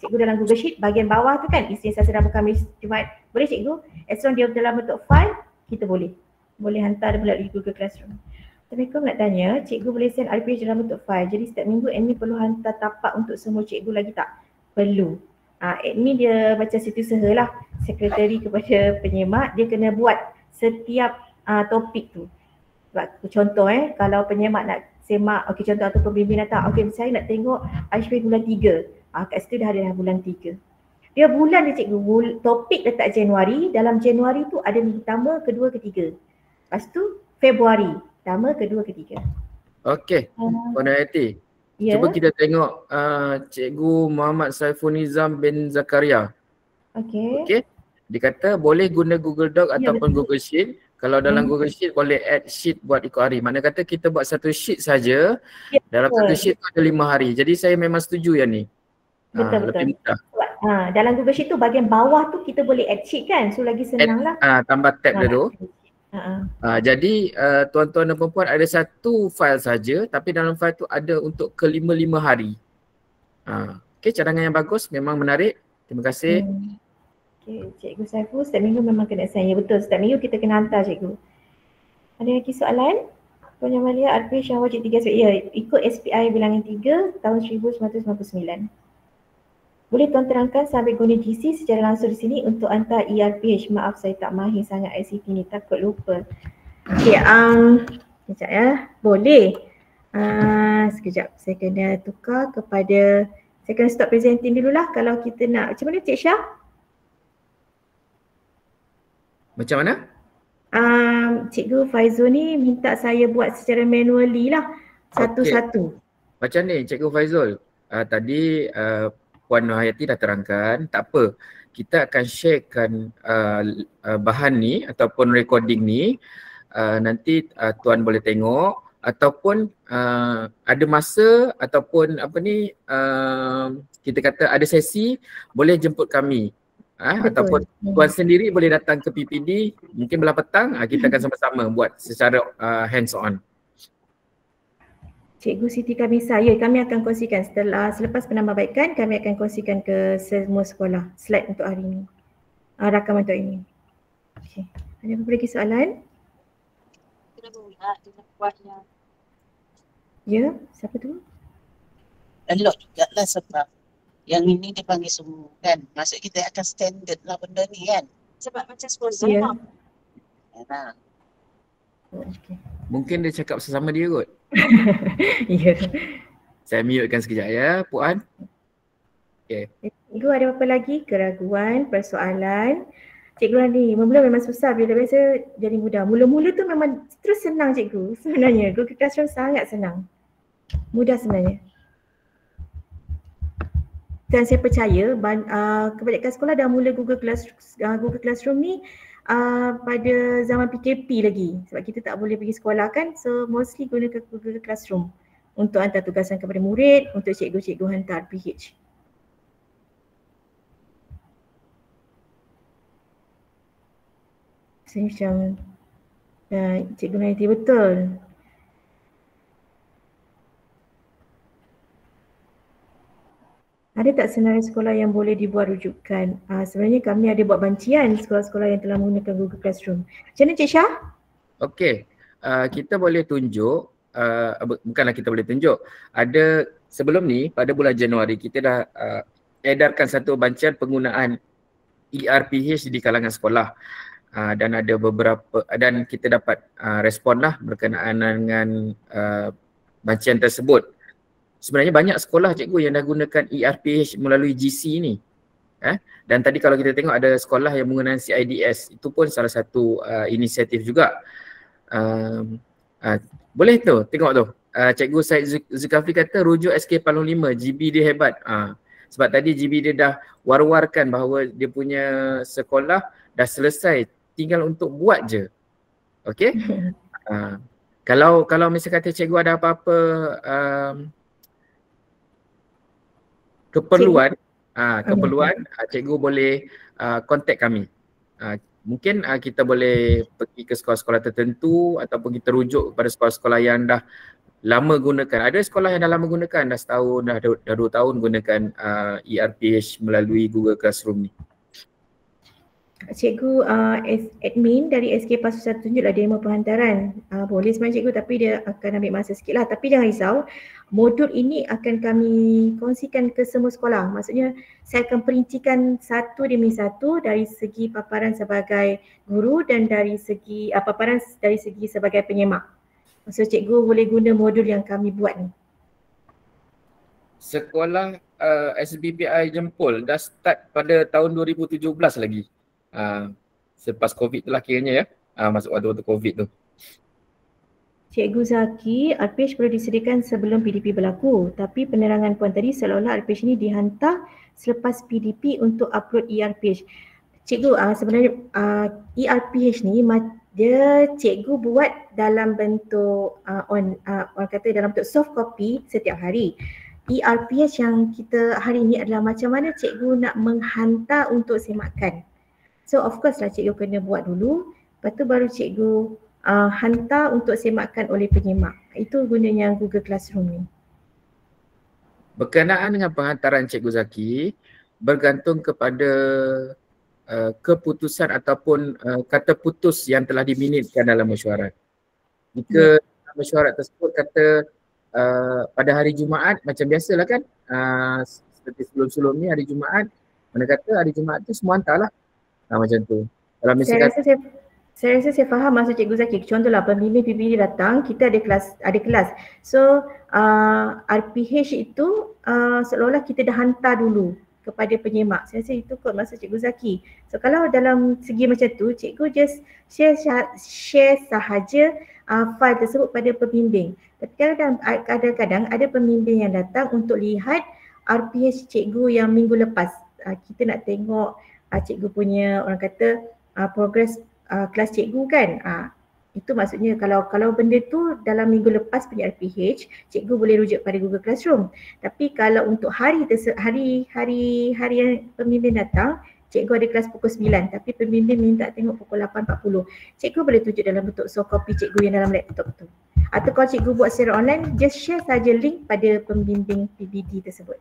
cikgu dalam Google Sheet bahagian bawah tu kan, Isnin, Selasa, Rabu, Khamis, Jumaat. Boleh cikgu, as long dia dalam bentuk file, kita boleh hantar melalui Google Classroom. Assalamualaikum, nak tanya, cikgu boleh send RPH dalam bentuk file. Jadi setiap minggu admin perlu hantar tapak untuk semua cikgu lagi tak? Perlu. Admin dia macam setiausaha lah, sekretari kepada penyemak, dia kena buat setiap topik tu. Contoh kalau penyemak nak semak, okey contoh atau pembimbing datang, okey saya nak tengok HB bulan 3. Kat situ dah ada bulan 3. Dia bulan dia cikgu, topik letak Januari, dalam Januari tu ada minggu pertama, kedua, ketiga. Lepas tu Februari, pertama, kedua, ketiga. Okey, Puan Hayati. Cuba kita tengok Cikgu Muhammad Saiful Nizam bin Zakaria. Okey. Dia kata boleh guna Google Doc ataupun Google Sheet. Kalau dalam Google Sheet boleh add sheet buat ikut hari. Mana kata kita buat satu sheet saja. Dalam satu sheet tu ada 5 hari. Jadi saya memang setuju yang ni. Betul. Lebih mudah. Dalam Google Sheet tu bahagian bawah tu kita boleh add sheet kan. So lagi senang lah. Tambah tab dia tu. Jadi tuan-tuan dan perempuan ada satu file saja tapi dalam file tu ada untuk ke-5 hari. Okey, cadangan yang bagus, memang menarik. Terima kasih. Okey, Cikgu Saiful, setiap minggu memang kena sign. Ya betul, setiap minggu kita kena hantar cikgu. Ada lagi soalan? Puan Jamalia, RPH yang wajib 3 aspek. Ya, ikut SPI bilangan 3 tahun 1999. Boleh tuan terangkan sampai guna GC secara langsung di sini untuk hantar ERPH. Maaf saya tak mahir sangat ICT ni, takut lupa. Okey, sekejap ya. Boleh. Sekejap, saya kena tukar kepada, saya kena stop presenting dululah kalau kita nak. Macam mana Cik Syah? Macam mana? Cikgu Faizul ni minta saya buat secara manually lah. Satu-satu. Macam ni Cikgu Faizul. Tadi Puan Hayati dah terangkan, tak apa. Kita akan sharekan bahan ni ataupun recording ni. Nanti tuan boleh tengok ataupun ada masa ataupun kita kata ada sesi boleh jemput kami. Ataupun tuan sendiri boleh datang ke PPD mungkin belah petang, kita akan sama-sama buat secara hands on. Cikgu Siti Kamisa, ya kami akan kongsikan selepas penambahbaikan kami akan kongsikan ke semua sekolah slide untuk hari ini. Rakaman untuk ini. Okey. Ada apa lagi soalan? Ya, siapa tu? Elok jugalah sebab yang ini dipanggil semua kan. Maksud kita akan standard lah benda ni kan. Sebab macam sponsor lah. Ya. Okay. Mungkin dia cakap sesama dia kot. Ya. Saya mutekan sekejap ya, Puan. Okay. Cikgu ada apa lagi? Keraguan, persoalan? Cikgu Rani, mula memang susah, bila biasa jadi mudah. Mula-mula tu memang terus senang cikgu. Sebenarnya Google Classroom sangat senang. Mudah sebenarnya. Dan saya percaya kebanyakan sekolah dah mula Google Classroom ni pada zaman PKP lagi. Sebab kita tak boleh pergi sekolah kan. So mostly gunakan Google Classroom untuk hantar tugasan kepada murid, untuk cikgu-cikgu hantar PH. Saya macam Cikgu Naiti betul. Ada tak senarai sekolah yang boleh dibuat rujukan? Sebenarnya kami ada buat bancian sekolah-sekolah yang telah menggunakan Google Classroom. Macam mana Cik Syah? Okey, kita boleh tunjuk, bukanlah kita boleh tunjuk. Ada sebelum ni pada bulan Januari kita dah edarkan satu bancian penggunaan ERPH di kalangan sekolah. Dan ada beberapa, dan kita dapat respon lah berkenaan dengan bancian tersebut. Sebenarnya banyak sekolah cikgu yang dah gunakan ERPH melalui GC ni. Dan tadi kalau kita tengok ada sekolah yang menggunakan CIDS, itu pun salah satu inisiatif juga. Boleh tu, tengok tu. Cikgu Syed Zulkafli kata rujuk SK Palung 5, GB dia hebat. Sebab tadi GB dia dah war-warkan bahawa dia punya sekolah dah selesai, tinggal untuk buat je. Okey? Kalau misalnya kata cikgu ada apa-apa keperluan, cikgu boleh contact kami. Mungkin kita boleh pergi ke sekolah-sekolah tertentu ataupun kita rujuk kepada sekolah-sekolah yang dah lama gunakan. Ada sekolah yang dah lama gunakan, dah setahun, dah 2 tahun gunakan ERPH melalui Google Classroom ni. Cikgu admin dari SK Pasu 1 tunjuklah demo penghantaran. Boleh sebenarnya cikgu, tapi dia akan ambil masa sikit lah. Tapi jangan risau, modul ini akan kami kongsikan ke semua sekolah. Maksudnya saya akan perincikan satu demi satu dari segi paparan sebagai guru dan dari segi paparan dari segi sebagai penyemak. So cikgu boleh guna modul yang kami buat ni. Sekolah SBPI Jempol dah start pada tahun 2017 lagi. Selepas COVID tu lah kiranya ya. Masuk waktu COVID tu. Cikgu Zaki, RPH perlu disediakan sebelum PDP berlaku. Tapi penerangan puan tadi seolah-olah RPH ini dihantar selepas PDP untuk upload ERPH. Cikgu, sebenarnya ERPH ni dia cikgu buat dalam bentuk orang kata dalam bentuk soft copy setiap hari. ERPH yang kita hari ni adalah macam mana cikgu nak menghantar untuk semakkan. So of course lah cikgu kena buat dulu, lepas tu baru cikgu hantar untuk semakkan oleh penyemak. Itu gunanya Google Classroom ni. Berkenaan dengan penghantaran Cikgu Zaki, bergantung kepada keputusan ataupun kata putus yang telah diminitkan dalam mesyuarat. Jika mesyuarat tersebut kata pada hari Jumaat, macam biasalah kan, seperti sebelum-sebelum ni hari Jumaat, mana kata hari Jumaat tu semua hantarlah. Macam tu. Kalau misalkan Saya rasa saya faham maksud Cikgu Zaki. Contohlah pembimbing PPD datang, kita ada kelas. So RPH itu seolah-olah kita dah hantar dulu kepada penyemak. Saya rasa itu kot maksud Cikgu Zaki. So kalau dalam segi macam tu, cikgu just share sahaja file tersebut pada pembimbing. Tapi kadang-kadang ada pembimbing yang datang untuk lihat RPH cikgu yang minggu lepas. Kita nak tengok cikgu punya orang kata progress kelas cikgu kan. Itu maksudnya kalau benda tu dalam minggu lepas punya RPH, cikgu boleh rujuk pada Google Classroom. Tapi kalau untuk hari yang pembimbing datang, cikgu ada kelas pukul 9 tapi pembimbing minta tengok pukul 8.40. Cikgu boleh tunjuk dalam bentuk soft copy cikgu yang dalam laptop tu. Atau kalau cikgu buat secara online, just share saja link pada pembimbing PPD tersebut.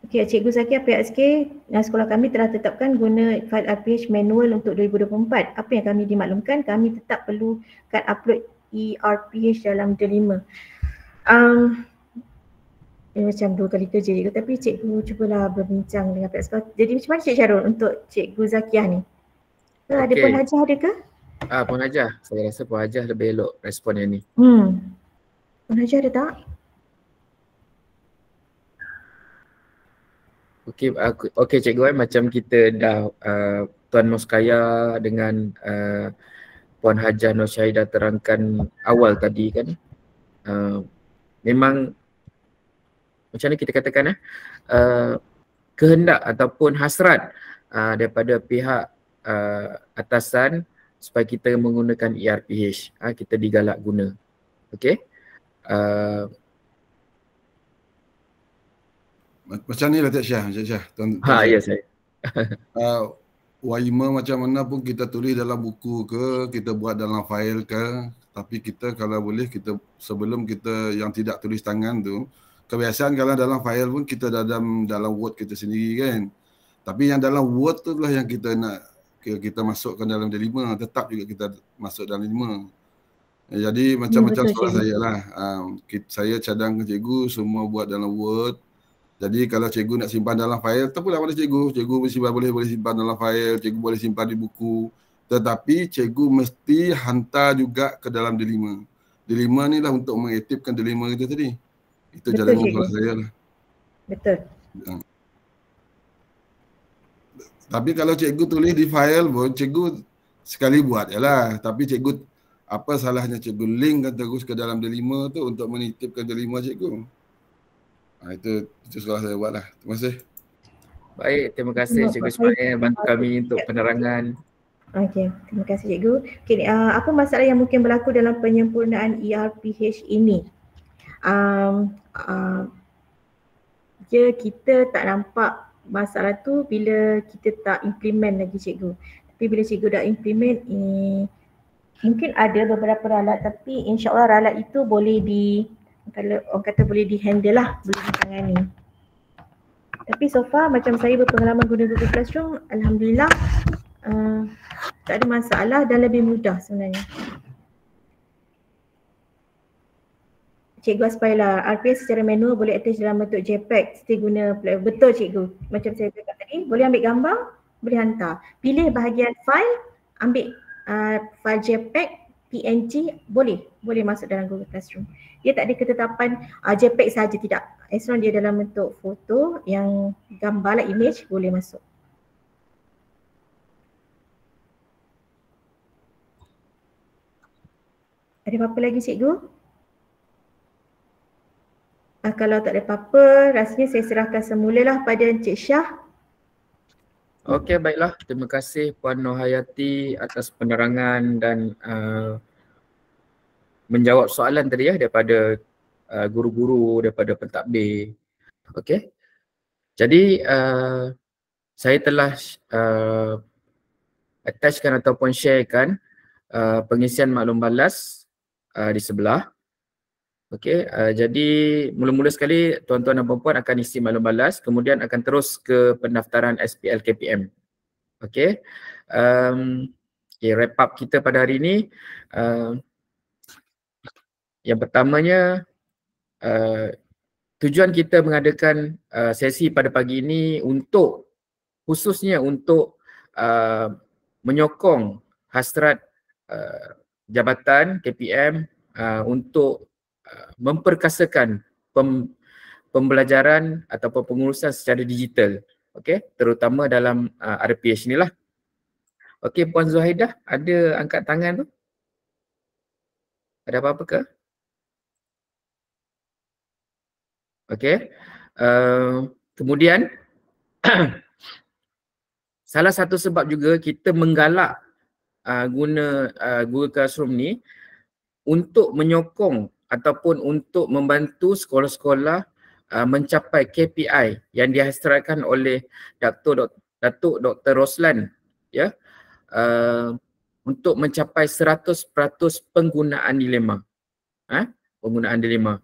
Okey, Cikgu Zaki APSK, sekolah kami telah tetapkan guna file RPH manual untuk 2024. Apa yang kami dimaklumkan, kami tetap perlukan upload ERPH dalam D5. Macam 2 kali kerja cikgu, tapi cikgu cubalah berbincang dengan pihak sekolah. Jadi macam mana Cik Syarul untuk Cikgu Zakiah ni? Ada Puan Hajah ada ke? Puan Hajah, saya rasa Puan Hajah lebih elok respon yang ni. Puan Hajah ada tak? Okey cikgu, macam kita dah Tuan Moskaya dengan Puan Hajah Nur Syahidah terangkan awal tadi kan, memang macam mana kita katakan kehendak ataupun hasrat daripada pihak atasan supaya kita menggunakan ERPH, kita digalak guna. Okey. Macam ni lah Cik Syah. Ya saya. Waima macam mana pun kita tulis dalam buku ke, kita buat dalam file ke, tapi kita kalau boleh kita sebelum kita yang tidak tulis tangan tu, kebiasaan kalau dalam file pun kita dalam Word kita sendiri kan. Tapi yang dalam Word tu lah yang kita nak kita masukkan dalam D5, tetap juga kita masuk dalam D5. Jadi macam-macam soalan saya lah. Saya cadang ke cikgu semua buat dalam Word. Jadi kalau cikgu nak simpan dalam file, terpulang pada cikgu. Cikgu boleh simpan dalam file, cikgu boleh simpan di buku. Tetapi cikgu mesti hantar juga ke dalam D5. D5 ni lah untuk mengaktifkan D5 kita tadi. Itu jalan soalan saya lah. Betul. Tapi kalau cikgu tulis di file pun, cikgu sekali buat je lah. Tapi cikgu, apa salahnya cikgu link terus ke dalam D5 tu untuk menitipkan D5 cikgu. Itu soalan saya buat lah. Terima kasih. Baik, terima kasih Cikgu Ismail bantu kami untuk penerangan. Okey, terima kasih Cikgu. Okay, apa masalah yang mungkin berlaku dalam penyempurnaan ERPH ini? Kita tak nampak masalah tu bila kita tak implement lagi cikgu. Tapi bila cikgu dah implement, mungkin ada beberapa ralat tapi insya-Allah ralat itu boleh kalau orang kata boleh di-handle lah, boleh ditangani. Tapi so far macam saya berpengalaman guna Google Classroom, alhamdulillah tak ada masalah dan lebih mudah sebenarnya. Cikgu Aspaila, RPH secara manual boleh attach dalam bentuk JPEG, mesti guna betul cikgu. Macam saya cakap tadi, boleh ambil gambar, boleh hantar. Pilih bahagian file, ambil file JPEG, PNG, boleh masuk dalam Google Classroom. Dia tak ada ketetapan JPEG saja, tidak. As long dia dalam bentuk foto yang gambar lah, image, boleh masuk. Ada apa-apa lagi cikgu? Kalau tak ada apa-apa, rasanya saya serahkan semulalah pada Encik Syah. Okey, baiklah. Terima kasih Puan Nurhayati atas penerangan dan menjawab soalan tadi daripada guru-guru, daripada pentadbir. Okey. Jadi saya telah attachkan ataupun sharekan pengisian maklum balas di sebelah. Okey, jadi mula-mula sekali tuan-tuan dan puan-puan akan isi maklum balas, kemudian akan terus ke pendaftaran SPL KPM. Okey. Wrap up kita pada hari ini. Yang pertamanya, tujuan kita mengadakan sesi pada pagi ini khususnya untuk menyokong hasrat jabatan KPM untuk memperkasakan pembelajaran ataupun pengurusan secara digital, okey, terutama dalam RPH inilah. Okey, Puan Zuhaidah, ada angkat tangan tu? Ada apa-apa ke? Okey. Kemudian salah satu sebab juga kita menggalak guna Google Classroom ni untuk menyokong ataupun untuk membantu sekolah-sekolah mencapai KPI yang dihasratkan oleh Datuk Dr. Roslan, ya, untuk mencapai 100% penggunaan dilema. Penggunaan dilema.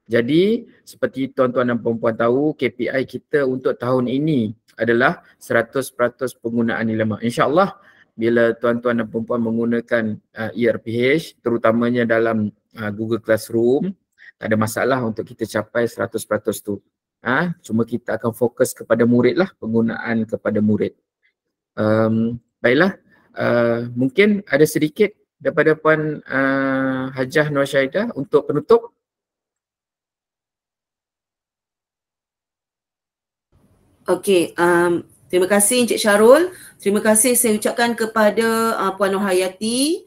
Jadi seperti tuan-tuan dan puan-puan tahu, KPI kita untuk tahun ini adalah 100% penggunaan dilema. InsyaAllah bila tuan-tuan dan puan-puan menggunakan ERPH, terutamanya dalam Google Classroom, tak ada masalah untuk kita capai 100% tu. Cuma kita akan fokus kepada murid lah, penggunaan kepada murid. Baiklah, mungkin ada sedikit daripada Puan Hajah Nur Syahidah untuk penutup. Okey, terima kasih Encik Syarul. Terima kasih saya ucapkan kepada Puan Nurhayati,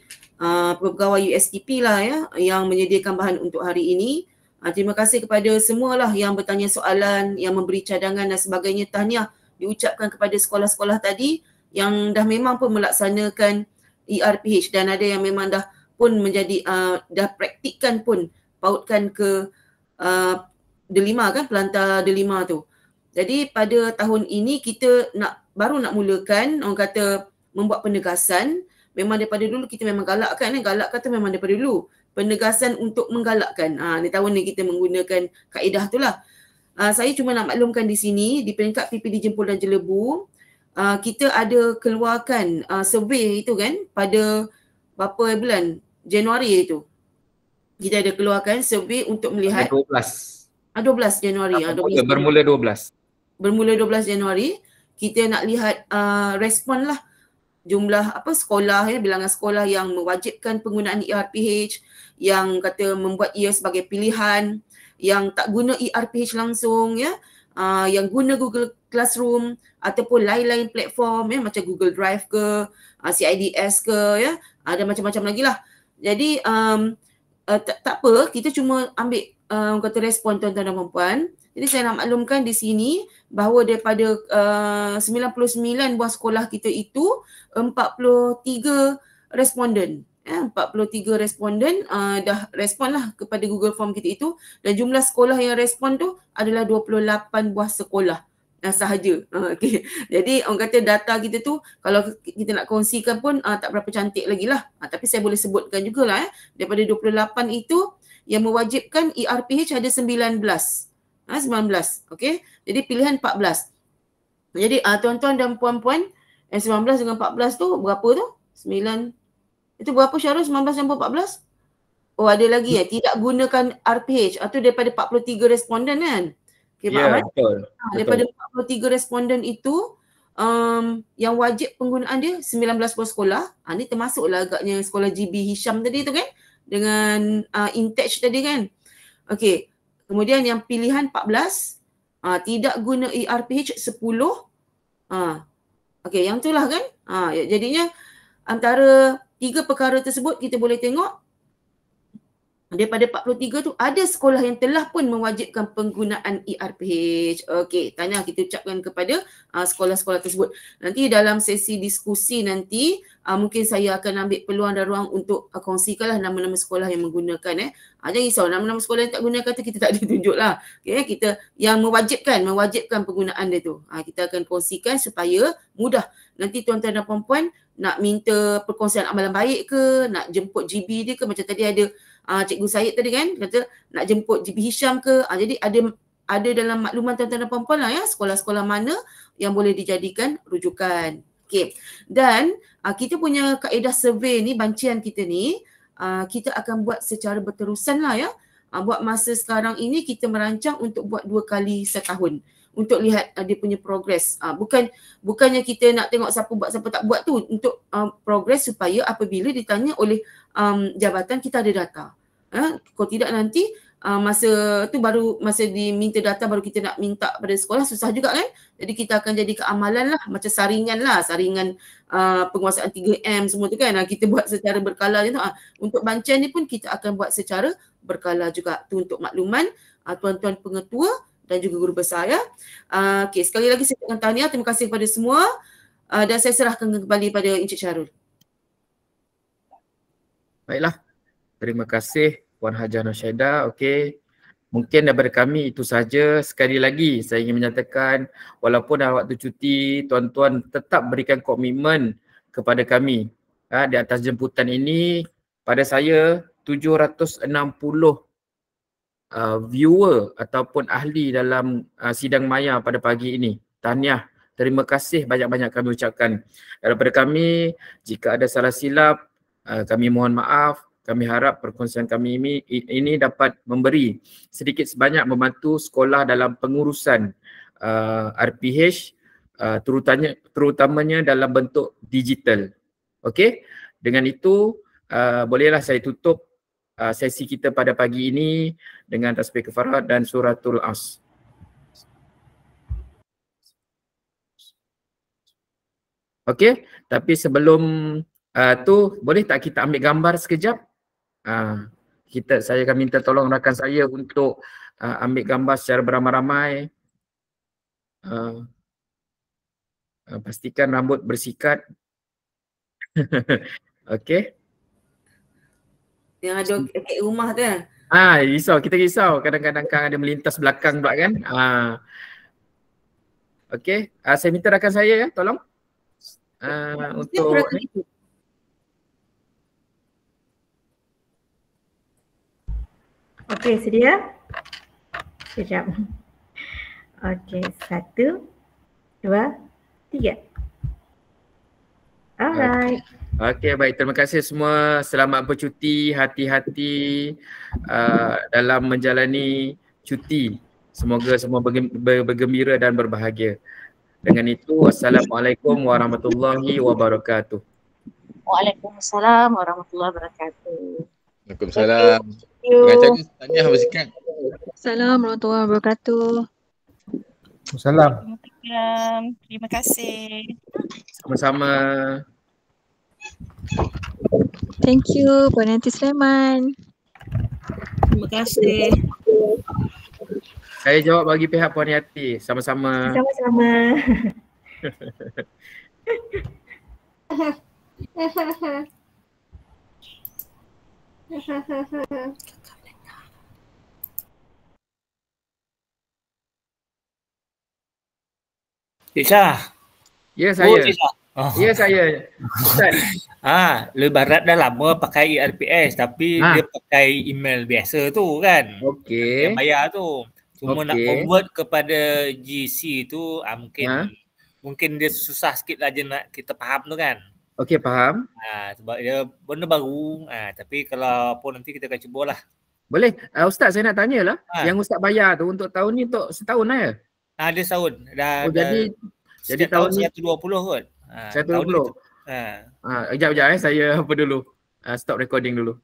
pegawai USTP lah ya, yang menyediakan bahan untuk hari ini. Terima kasih kepada semualah yang bertanya soalan, yang memberi cadangan dan sebagainya. Tahniah diucapkan kepada sekolah-sekolah tadi yang dah memang pun melaksanakan ERPH dan ada yang memang dah pun menjadi dah praktikkan pun, pautkan ke delima kan, pelantar delima tu. Jadi pada tahun ini kita baru nak mulakan, orang kata membuat penegasan. Memang daripada dulu kita memang galakkan, galakkan tu memang daripada dulu. Penegasan untuk menggalakkan. Di tahun ni kita menggunakan kaedah tu lah. Saya cuma nak maklumkan di sini, di peringkat PPD Jempol dan Jelebu, kita ada keluarkan survey itu kan pada berapa bulan? Januari itu. Kita ada keluarkan survey untuk melihat 12 Januari. Bermula 12. Bermula 12 Januari, kita nak lihat respon lah jumlah sekolah ya, bilangan sekolah yang mewajibkan penggunaan ERPH, yang kata membuat ia sebagai pilihan, yang tak guna ERPH langsung ya, yang guna Google Classroom ataupun lain-lain platform ya, macam Google Drive ke, CIDS ke ya, ada macam-macam lagi lah. Jadi tak apa, kita cuma ambil kata respon tuan-tuan dan puan-puan. Jadi saya nak maklumkan di sini bahawa daripada 99 buah sekolah kita itu 43 responden. 43 responden dah respon lah kepada Google Form kita itu, dan jumlah sekolah yang respon tu adalah 28 buah sekolah sahaja. Okay. Jadi orang kata data kita tu kalau kita nak kongsikan pun tak berapa cantik lagi lah. Tapi saya boleh sebutkan jugalah daripada 28 itu yang mewajibkan ERPH ada 19. 19. Okey. Jadi pilihan 14. Jadi tuan-tuan dan puan-puan, 19 dengan 14 tu berapa tu? 9. Itu berapa Syarul 19 dan 14? Oh ada lagi tidak gunakan RPH. Itu daripada 43 responden kan? Okay, ya, betul. Daripada 43 responden itu yang wajib penggunaan dia 19 buah sekolah. Ni termasuklah agaknya sekolah GB Hisham tadi tu kan, dengan Intech tadi kan. Okey. Kemudian yang pilihan 14, tidak guna ERPH 10. Okey, yang itulah kan. Jadinya antara 3 perkara tersebut kita boleh tengok daripada 43 tu ada sekolah yang telah pun mewajibkan penggunaan ERPH. Okey, tahniah kita ucapkan kepada sekolah-sekolah tersebut. Nanti dalam sesi diskusi nanti mungkin saya akan ambil peluang dan ruang untuk kongsikanlah nama-nama sekolah yang menggunakan. Jangan risau, nama-nama sekolah yang tak guna kata kita tak ditunjuklah. Okey, kita yang mewajibkan penggunaan dia tu. Kita akan kongsikan supaya mudah. Nanti tuan-tuan dan puan-puan nak minta perkongsian amalan baik ke, nak jemput GB dia ke, macam tadi ada Cikgu Syed tadi kan kata nak jemput GB Hisham ke. Jadi ada dalam makluman tuan-tuan dan puan-puan lah ya, sekolah-sekolah mana yang boleh dijadikan rujukan. Okey. Dan kita punya kaedah survey ni, bancian kita ni, kita akan buat secara berterusan lah ya. Buat masa sekarang ini kita merancang untuk buat 2 kali setahun untuk lihat dia punya progres. Bukannya kita nak tengok siapa buat siapa tak buat tu, untuk progres supaya apabila ditanya oleh jabatan kita ada data. Kalau tidak nanti masa tu baru masa diminta data baru kita nak minta pada sekolah, susah juga kan. Jadi kita akan jadi keamalan lah, macam saringan penguasaan 3M semua tu kan. Kita buat secara berkala je tu. Untuk bancian ni pun kita akan buat secara berkala juga. Tu untuk makluman tuan-tuan pengetua dan juga guru besar ya. Okey, sekali lagi saya ucapkan tahniah, terima kasih kepada semua dan saya serahkan kembali pada Encik Syarul. Baiklah. Terima kasih Puan Hajah Norshaida. Okey. Mungkin daripada kami itu saja. Sekali lagi saya ingin menyatakan walaupun dah waktu cuti, tuan-tuan tetap berikan komitmen kepada kami. Di atas jemputan ini pada saya 760 viewer ataupun ahli dalam sidang maya pada pagi ini. Tahniah. Terima kasih banyak-banyak kami ucapkan. Daripada kami, jika ada salah silap, kami mohon maaf. Kami harap perkongsian kami ini dapat memberi sedikit sebanyak membantu sekolah dalam pengurusan RPH, terutamanya dalam bentuk digital. Okey, dengan itu bolehlah saya tutup sesi kita pada pagi ini dengan tasbih kafarat dan suratul As. Okey, tapi sebelum tu boleh tak kita ambil gambar sekejap? Saya akan minta tolong rakan saya untuk ambil gambar secara beramai-ramai. Pastikan rambut bersikat. Okey. Yang ada kek rumah tu kan? Risau, kita risau. Kadang-kadang kan ada melintas belakang pula kan. Okey, saya minta rakan saya ya, tolong. Untuk ni. Okey, sedia? Sekejap. Okey, 1, 2, 3. Alright. Okey, baik. Terima kasih semua. Selamat bercuti, hati-hati dalam menjalani cuti. Semoga semua bergembira dan berbahagia. Dengan itu, Assalamualaikum warahmatullahi wabarakatuh. Waalaikumsalam warahmatullahi wabarakatuh. Waalaikumsalam. Pengacara tanya bersikat. Assalamualaikum warahmatullahi wabarakatuh. Assalamualaikum. Terima kasih. Sama-sama. Thank you Puan Yanti Sulaiman. Terima kasih. Saya jawab bagi pihak Puan Yati. Sama-sama. Sama-sama. Cik Syah. Ya, saya. Cik Syah. Ya, saya. Ustaz. Lebarat dah lama pakai ERPS tapi dia pakai email biasa tu kan. Okey. Yang bayar tu. Cuma nak convert kepada GC tu mungkin dia susah sikit lah je nak kita faham tu kan. Okey, faham. Sebab dia benda baru. Tapi kalau apa nanti kita akan cubalah. Boleh. Ustaz, saya nak tanyalah. Yang Ustaz bayar tu untuk tahun ni untuk setahun lah ya? Dia setahun. Jadi setiap tahun tahun ni 120 kot. Tahun 120. ni Sekejap saya apa dulu. Stop recording dulu.